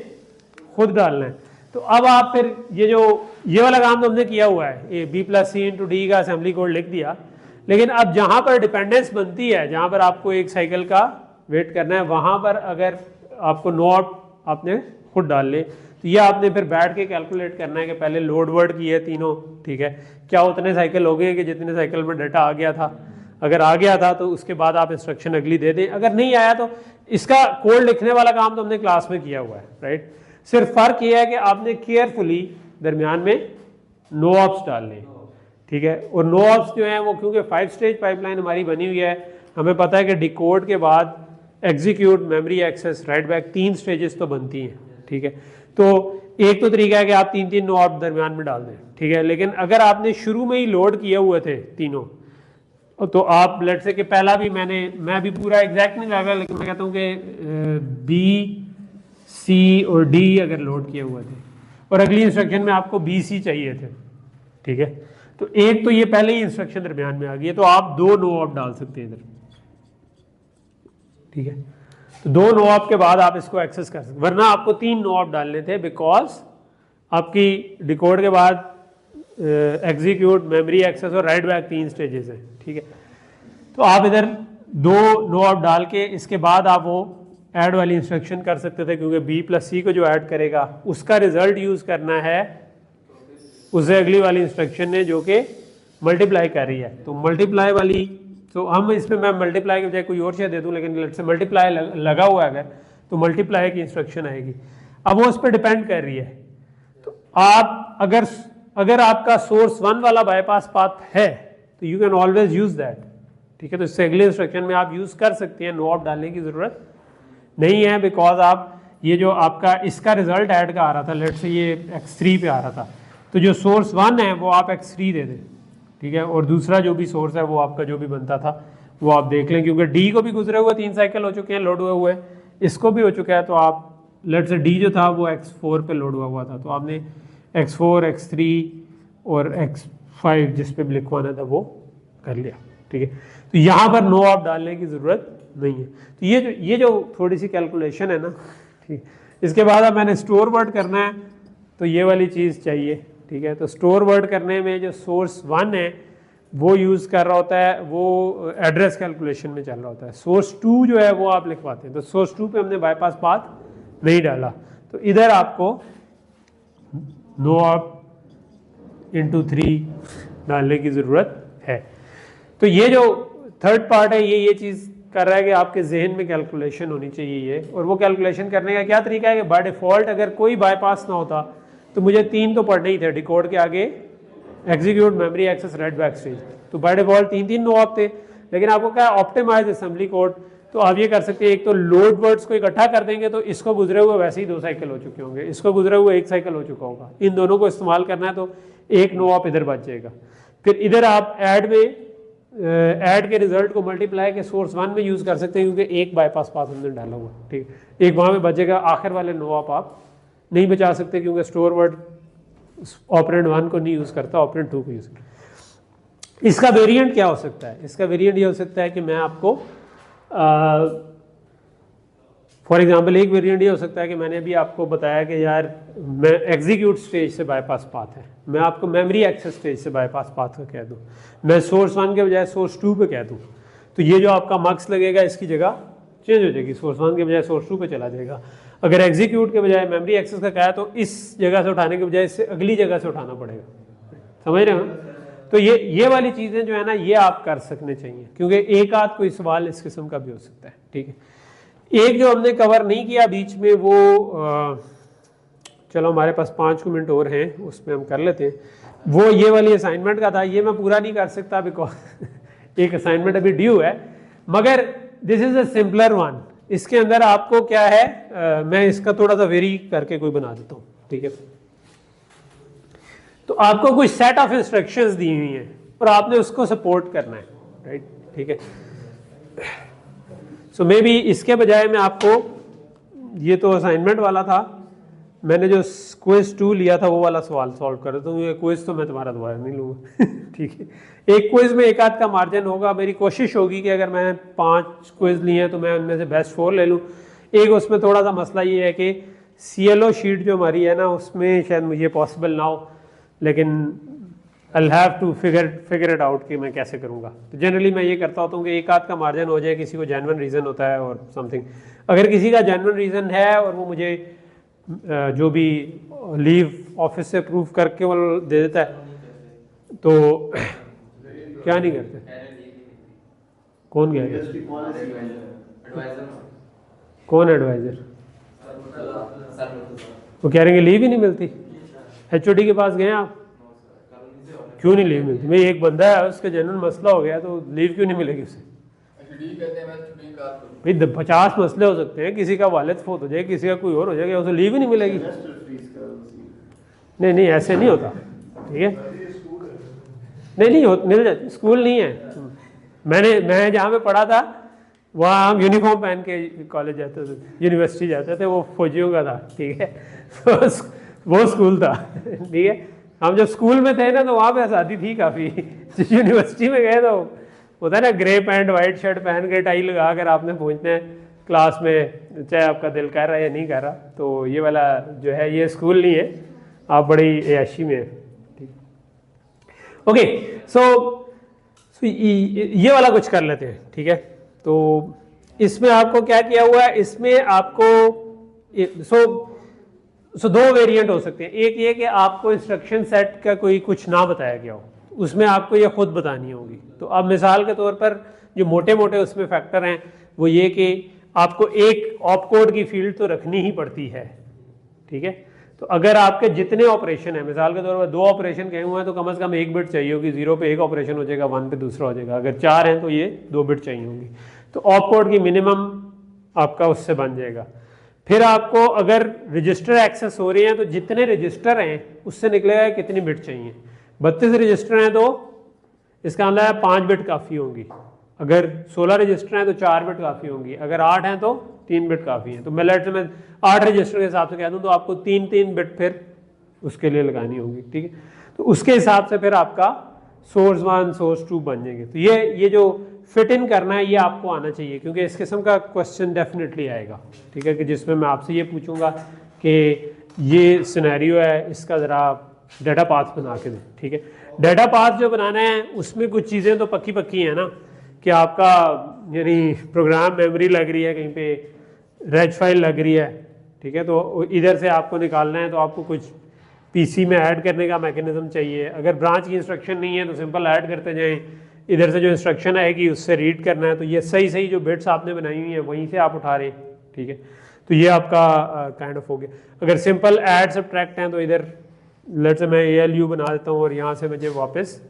खुद डालना है। तो अब आप फिर ये वाला काम तो हमने किया हुआ है, B+C × D का असेंबली कोड लिख दिया, लेकिन अब जहां पर डिपेंडेंस बनती है, जहां पर आपको एक साइकिल का वेट करना है, वहां पर अगर आपको नो ऑप आपने खुद डाल ले, तो ये आपने फिर बैठ के कैलकुलेट करना है कि पहले लोड वर्ड की है तीनों, ठीक है, क्या उतने साइकिल हो गए कि जितने साइकिल में डाटा आ गया था। अगर आ गया था तो उसके बाद आप इंस्ट्रक्शन अगली दे दें, अगर नहीं आया तो इसका कोड लिखने वाला काम तो हमने क्लास में किया हुआ है, राइट। सिर्फ फर्क ये है कि आपने केयरफुली दरमियान में नो ऑप्स डालने, ठीक है। और नो ऑप्स जो है वो क्योंकि 5 स्टेज पाइपलाइन हमारी बनी हुई है, हमें पता है कि डिकोड के बाद execute, memory access, write back, 3 stages तो बनती हैं, ठीक है। तो एक तो तरीका है कि आप 3 नो ऑप दरमियान में डाल दें, ठीक है। लेकिन अगर आपने शुरू में ही लोड किए हुए थे तीनों, तो आप लेट से कि पहला भी मैं भी पूरा एग्जैक्ट नहीं लगा, लेकिन मैं कहता हूँ कि B, C और D अगर लोड किए हुए थे और अगली इंस्ट्रक्शन में आपको B, C चाहिए थे, ठीक है, तो एक तो ये पहले ही इंस्ट्रक्शन दरमियान में आ गई है, तो आप 2 नो ऑप डाल सकते हैं इधर, ठीक है। तो 2 नो ऑप के बाद आप इसको एक्सेस कर सकते, वरना आपको 3 नो ऑप डालने थे, बिकॉज आपकी डिकोड के बाद एग्जीक्यूट, मेमोरी एक्सेस और राइट बैक 3 स्टेजेस हैं, ठीक है। तो आप इधर 2 नो ऑप डाल के इसके बाद आप वो ऐड वाली इंस्ट्रक्शन कर सकते थे, क्योंकि B+C को जो ऐड करेगा उसका रिजल्ट यूज करना है उसे अगली वाली इंस्ट्रक्शन ने जो कि मल्टीप्लाई कर रही है। तो मल्टीप्लाई वाली, तो हम इसमें मैं मल्टीप्लाई के बजाय कोई और चीज़ दे दूं, लेकिन लेट से मल्टीप्लाई लगा हुआ है अगर, तो मल्टीप्लाई की इंस्ट्रक्शन आएगी। अब वो उस पर डिपेंड कर रही है। तो आप अगर आपका सोर्स 1 वाला बाईपास पाथ है तो you can always use that, ठीक है। तो इससे अगले इंस्ट्रक्शन में आप यूज कर सकते हैं, नो ऑप डालने की जरूरत नहीं है, बिकॉज आप ये जो आपका इसका रिजल्ट ऐड का आ रहा था, लेट से ये X3 पे आ रहा था, तो जो सोर्स 1 है वो आप X3 दे दें, ठीक है। और दूसरा जो भी सोर्स है वो आपका जो भी बनता था वो आप देख लें, क्योंकि D को भी गुजरे हुए 3 साइकिल हो चुके हैं, लोड हुए, इसको भी हो चुका है, तो आप लेट से D जो था वो X4 पे लोड हुआ था, तो आपने x4 x3 और x5 जिस पे भी लिखवाना था वो कर लिया, ठीक है। तो यहाँ पर नो ऑप डालने की ज़रूरत नहीं है। तो ये जो थोड़ी सी कैलकुलेशन है ना, ठीक, इसके बाद अब मैंने स्टोर वर्ड करना है तो ये वाली चीज़ चाहिए, ठीक है। तो स्टोर वर्ड करने में जो सोर्स 1 है वो यूज़ कर रहा होता है, वो एड्रेस कैलकुलेशन में चल रहा होता है। सोर्स 2 जो है वो आप लिखवाते हैं, तो सोर्स 2 पे हमने बाईपास पाथ नहीं डाला, तो इधर आपको नो ऑप इंटू 3 डालने की ज़रूरत है। तो ये जो थर्ड पार्ट है ये चीज़ कर रहा है कि आपके जहन में कैलकुलेशन होनी चाहिए ये, और वो कैलकुलेशन करने का क्या तरीका है कि बाय डिफ़ॉल्ट अगर कोई बाईपास ना होता तो मुझे 3 तो पढ़ने ही थे डिकोड के आगे, execute, memory access, write back stage, तो बाय डिफ़ॉल्ट 3 नो ऑप थे। लेकिन आपको क्या ऑप्टिमाइज असेंबली कोड, तो आप ये कर सकते हैं, एक तो लोड वर्ड्स को इकट्ठा कर देंगे तो इसको गुजरे हुए वैसे ही 2 साइकिल हो चुके होंगे, इसको गुजरे हुए 1 साइकिल हो चुका होगा, इन दोनों को इस्तेमाल करना है तो 1 नो ऑप इधर बच जाएगा। फिर इधर आप ऐड में ऐड के रिजल्ट को मल्टीप्लाई के सोर्स 1 में यूज़ कर सकते हैं क्योंकि एक बाईपास पाथ हमने डाला हुआ, ठीक, एक वहाँ में बचेगा। आखिर वाले नो ऑप आप नहीं बचा सकते क्योंकि स्टोर वर्ड ऑपरेंड 1 को नहीं यूज़ करता, ऑपरेंड 2 को यूज़ करता। इसका वेरिएंट क्या हो सकता है? इसका वेरिएंट ये हो सकता है कि मैं आपको फॉर एग्जांपल एक वेरिएंट ये हो सकता है कि मैंने अभी आपको बताया कि यार मैं एग्जीक्यूट स्टेज से बाईपास पाथ है, मैं आपको मेमोरी एक्सेस स्टेज से बाईपास पाथ का कह दूं, मैं सोर्स 1 के बजाय सोर्स 2 पे कह दूं, तो ये जो आपका मार्क्स लगेगा इसकी जगह चेंज हो जाएगी, सोर्स 1 के बजाय सोर्स 2 पे चला जाएगा। अगर एग्जीक्यूट के बजाय मेमोरी एक्सेस का कहा तो इस जगह से उठाने के बजाय इससे अगली जगह से उठाना पड़ेगा, समझ रहे हो? तो ये वाली चीज़ें जो है ना ये आप कर सकने चाहिए, क्योंकि एक आध कोई सवाल इस किस्म का भी हो सकता है, ठीक है। एक जो हमने कवर नहीं किया बीच में वो चलो हमारे पास 5 मिनट और हैं उसमें हम कर लेते हैं, वो ये वाली असाइनमेंट का था। ये मैं पूरा नहीं कर सकता बिकॉज एक असाइनमेंट अभी ड्यू है, मगर this is a simpler one. इसके अंदर आपको क्या है मैं इसका थोड़ा सा वेरी करके कोई बना देता हूँ, ठीक है। तो आपको कुछ सेट ऑफ इंस्ट्रक्शंस दी हुई हैं और आपने उसको सपोर्ट करना है, राइट, ठीक है। सो मे बी इसके बजाय मैं आपको, ये तो असाइनमेंट वाला था, मैंने जो क्विज 2 लिया था वो वाला सवाल सॉल्व कर देता हूँ। ये क्विज तो मैं तुम्हारा दोबारा नहीं लूँगा ठीक है। एक क्विज में एक आध का मार्जिन होगा, मेरी कोशिश होगी कि अगर मैं 5 क्विज लिए हैं तो मैं उनमें से बेस्ट 4 ले लूँ। एक उसमें थोड़ा सा मसला ये है कि CLO शीट जो हमारी है ना उसमें शायद मुझे पॉसिबल ना हो, लेकिन I'll have to figure it out कि मैं कैसे करूँगा। तो जनरली मैं ये करता होता हूँ कि एक आध का मार्जिन हो जाए, किसी को जेन्युइन रीज़न होता है और समथिंग। अगर किसी का जेन्युइन रीज़न है और वो मुझे जो भी लीव ऑफिस से अप्रूव करके वो दे देता है तो क्या नहीं करते? कौन गया? कौन एडवाइजर? वो कह रहे हैं लीव ही नहीं मिलती। HOD के पास गए आप? क्यों नहीं लीव मिलती? भाई एक बंदा है उसका जेन्युइन मसला हो गया तो लीव क्यों नहीं मिलेगी उसे? भाई 50 मसले हो सकते हैं, किसी का वालिद फोत हो जाए, किसी का कोई और हो जाएगा, उसे लीव ही नहीं मिलेगी। नहीं ऐसे नहीं होता, ठीक है। नहीं मिल जाती, स्कूल नहीं है। मैं जहाँ पे पढ़ा था वहाँ हम यूनिफॉर्म पहन के कॉलेज जाते थे, यूनिवर्सिटी जाते थे, वो फौजियों का था, ठीक है। तो वो स्कूल था, ठीक है। हम जब स्कूल में थे ना तो वहाँ पे आज़ादी थी काफ़ी। यूनिवर्सिटी में गए तो होता है ना ग्रे पैंट वाइट शर्ट पहन के टाई लगा कर आपने पहुँचना है क्लास में, चाहे आपका दिल कर रहा है या नहीं कर रहा। तो ये वाला जो है ये स्कूल नहीं है, आप बड़ी ऐशी में है, ठीक। ओके, सो ये वाला कुछ कर लेते हैं, ठीक है। तो इसमें आपको क्या किया हुआ है, इसमें आपको सो 2 वेरिएंट हो सकते हैं। एक ये कि आपको इंस्ट्रक्शन सेट का कोई कुछ ना बताया गया हो, उसमें आपको ये खुद बतानी होगी। तो अब मिसाल के तौर पर जो मोटे मोटे उसमें फैक्टर हैं वो ये कि आपको एक ऑप कोड की फील्ड तो रखनी ही पड़ती है, ठीक है। तो अगर आपके जितने ऑपरेशन हैं, मिसाल के तौर पर 2 ऑपरेशन कहे हुए हैं तो कम से कम 1 बिट चाहिए होगी। 0 पे एक ऑपरेशन हो जाएगा, 1 पे दूसरा हो जाएगा। अगर 4 हैं तो ये 2 बिट चाहिए होंगी। तो ऑप कोड की मिनिमम आपका उससे बन जाएगा। फिर आपको अगर रजिस्टर एक्सेस हो रही हैं तो जितने रजिस्टर हैं उससे निकलेगा कितनी बिट चाहिए। 32 रजिस्टर हैं तो इसका मतलब है 5 बिट काफ़ी होंगी। अगर 16 रजिस्टर हैं तो 4 बिट काफ़ी होंगी। अगर 8 हैं तो 3 बिट काफ़ी हैं। तो मैं 8 रजिस्टर के हिसाब से कह दूं तो आपको 3 बिट फिर उसके लिए लगानी होगी, ठीक है। तो उसके हिसाब से फिर आपका सोर्स 1 सोर्स 2 बन जाएंगे। तो ये जो फिट इन करना है ये आपको आना चाहिए, क्योंकि इस किस्म का क्वेश्चन डेफिनेटली आएगा, ठीक है, कि जिसमें मैं आपसे ये पूछूंगा कि ये सिनेरियो है, इसका ज़रा डाटा पाथ बना के दें, ठीक है। डाटा पाथ जो बनाना है उसमें कुछ चीज़ें तो पक्की पक्की हैं ना, कि आपका यानी प्रोग्राम मेमोरी लग रही है, कहीं पे रेज फाइल लग रही है, ठीक है, तो इधर से आपको निकालना है तो आपको कुछ पीसी में ऐड करने का मैकेनिज्म चाहिए। अगर ब्रांच की इंस्ट्रक्शन नहीं है तो सिंपल ऐड करते जाएं, इधर से जो इंस्ट्रक्शन आएगी उससे रीड करना है, तो ये सही सही जो बिट्स आपने बनाई हुई हैं वहीं से आप उठा रहे हैं, ठीक है। तो ये आपका काइंड ऑफ हो गया। अगर सिंपल ऐड सब्ट्रैक्ट हैं तो इधर लेट्स से मैं ALU बना देता हूँ और यहाँ से मुझे वापस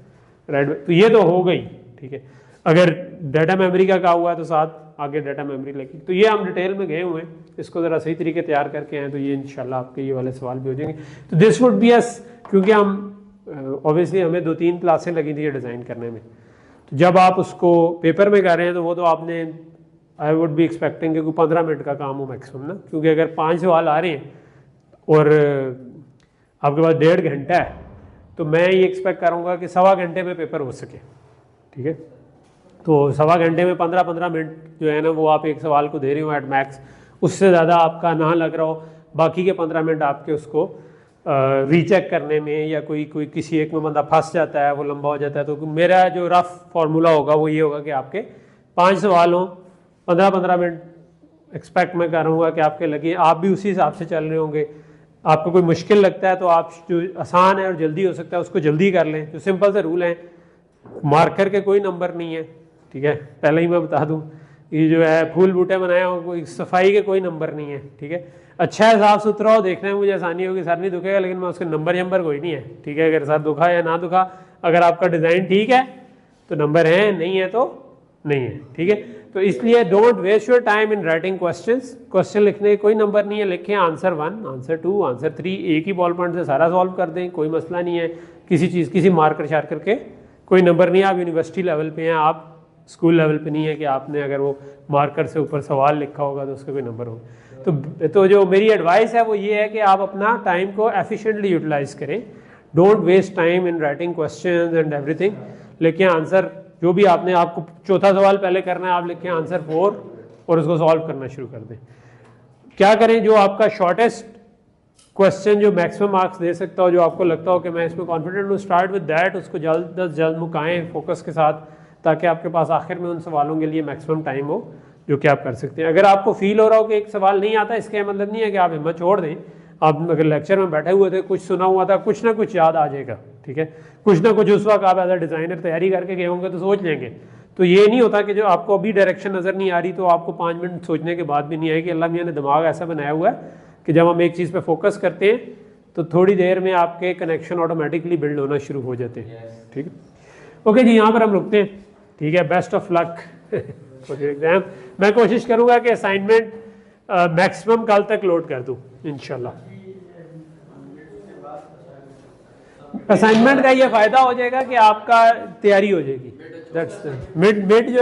राइट, तो ये तो हो गई, ठीक है। अगर डाटा मेमोरी का कहा हुआ है तो साथ आगे डाटा मेमोरी लगी। तो ये हम डिटेल में गए हुए हैं, इसको ज़रा सही तरीके तैयार करके आए तो ये इंशाल्लाह आपके ये वाले सवाल भी हो जाएंगे। तो दिस वुड बी एस, क्योंकि हम ऑब्वियसली हमें 2-3 क्लासें लगी थी ये डिज़ाइन करने में, तो जब आप उसको पेपर में कर रहे हैं तो वो तो आपने आई वुड बी एक्सपेक्टिंग कि कोई 15 मिनट का काम हो मैक्सिमम ना, क्योंकि अगर 5 सवाल आ रहे हैं और आपके पास 1.5 घंटा है तो मैं ये एक्सपेक्ट करूँगा कि 1.25 घंटे में पेपर हो सके, ठीक है। तो 1.25 घंटे में 15-15 मिनट जो है ना वो आप एक सवाल को दे रहे हो एट मैक्स, उससे ज़्यादा आपका ना लग रहा हो, बाकी के 15 मिनट आपके उसको रीचेक करने में, या कोई किसी एक में बंदा फंस जाता है वो लंबा हो जाता है। तो मेरा जो रफ फार्मूला होगा वो ये होगा कि आपके 5 सवाल हों, 15-15 मिनट एक्सपेक्ट मैं करूँगा कि आपके लगे, आप भी उसी हिसाब से चल रहे होंगे। आपको कोई मुश्किल लगता है तो आप जो आसान है और जल्दी हो सकता है उसको जल्दी कर लें। जो सिंपल से रूल हैं, मार्कर के कोई नंबर नहीं है, ठीक है, पहले ही मैं बता दूं। ये जो है फूल बूटे बनाए हो, कोई सफाई के कोई नंबर नहीं है, ठीक है। अच्छा है, साफ सुथरा हो, देखने में मुझे आसानी होगी, सर नहीं दुखेगा, लेकिन मैं उसके नंबर कोई नहीं है, ठीक है। अगर सर दुखा या ना दुखा, अगर आपका डिज़ाइन ठीक है तो नंबर है, नहीं है तो नहीं है, ठीक है। तो इसलिए don't waste your time in writing questions. Question लिखने का कोई नंबर नहीं है, लिखें आंसर 1, आंसर 2, आंसर 3, एक ही बॉल पॉइंट से सारा सॉल्व कर दें, कोई मसला नहीं है। किसी चीज़ किसी मार्कर शार्कर के कोई नंबर नहीं है। आप यूनिवर्सिटी लेवल पे हैं, आप स्कूल लेवल पे नहीं है कि आपने अगर वो मार्कर से ऊपर सवाल लिखा होगा तो उसका कोई नंबर होगा। तो जो मेरी एडवाइस है वो ये है कि आप अपना टाइम को एफिशिएंटली यूटिलाइज करें। Don't waste time in writing questions and everything. लिखें आंसर, जो भी आपको चौथा सवाल पहले करना है, आप लिखें आंसर 4 और उसको सॉल्व करना शुरू कर दें। क्या करें, जो आपका शॉर्टेस्ट क्वेश्चन जो मैक्सिमम मार्क्स दे सकता हो, जो आपको लगता हो कि मैं इसमें कॉन्फिडेंट हूँ, स्टार्ट विद दैट, उसको जल्द अज जल्द मुकाएं फोकस के साथ, ताकि आपके पास आखिर में उन सवालों के लिए मैक्सिमम टाइम हो जो कि आप कर सकते हैं। अगर आपको फील हो रहा हो कि एक सवाल नहीं आता, इसका मतलब नहीं है कि आप हिम्मत छोड़ दें। आप अगर लेक्चर में बैठे हुए थे, कुछ सुना हुआ था, कुछ ना कुछ याद आ जाएगा, ठीक है। कुछ ना कुछ उस वक्त आप एज अ डिज़ाइनर तैयारी करके गए होंगे तो सोच लेंगे। तो ये नहीं होता कि जो आपको अभी डायरेक्शन नज़र नहीं आ रही तो आपको 5 मिनट सोचने के बाद भी नहीं आएगी। अल्लाह मियां ने दिमाग ऐसा बनाया हुआ है कि जब हम एक चीज़ पे फोकस करते हैं तो थोड़ी देर में आपके कनेक्शन ऑटोमेटिकली बिल्ड होना शुरू हो जाते हैं, ठीक है। ओके जी, यहाँ पर हम रुकते हैं, ठीक है। Best of luck for your exam. मैं कोशिश करूँगा कि असाइनमेंट मैक्सिमम कल तक लोड कर दूँ इंशाल्लाह। असाइनमेंट का ये फ़ायदा हो जाएगा कि आपका तैयारी हो जाएगी। दैट्स मिड जो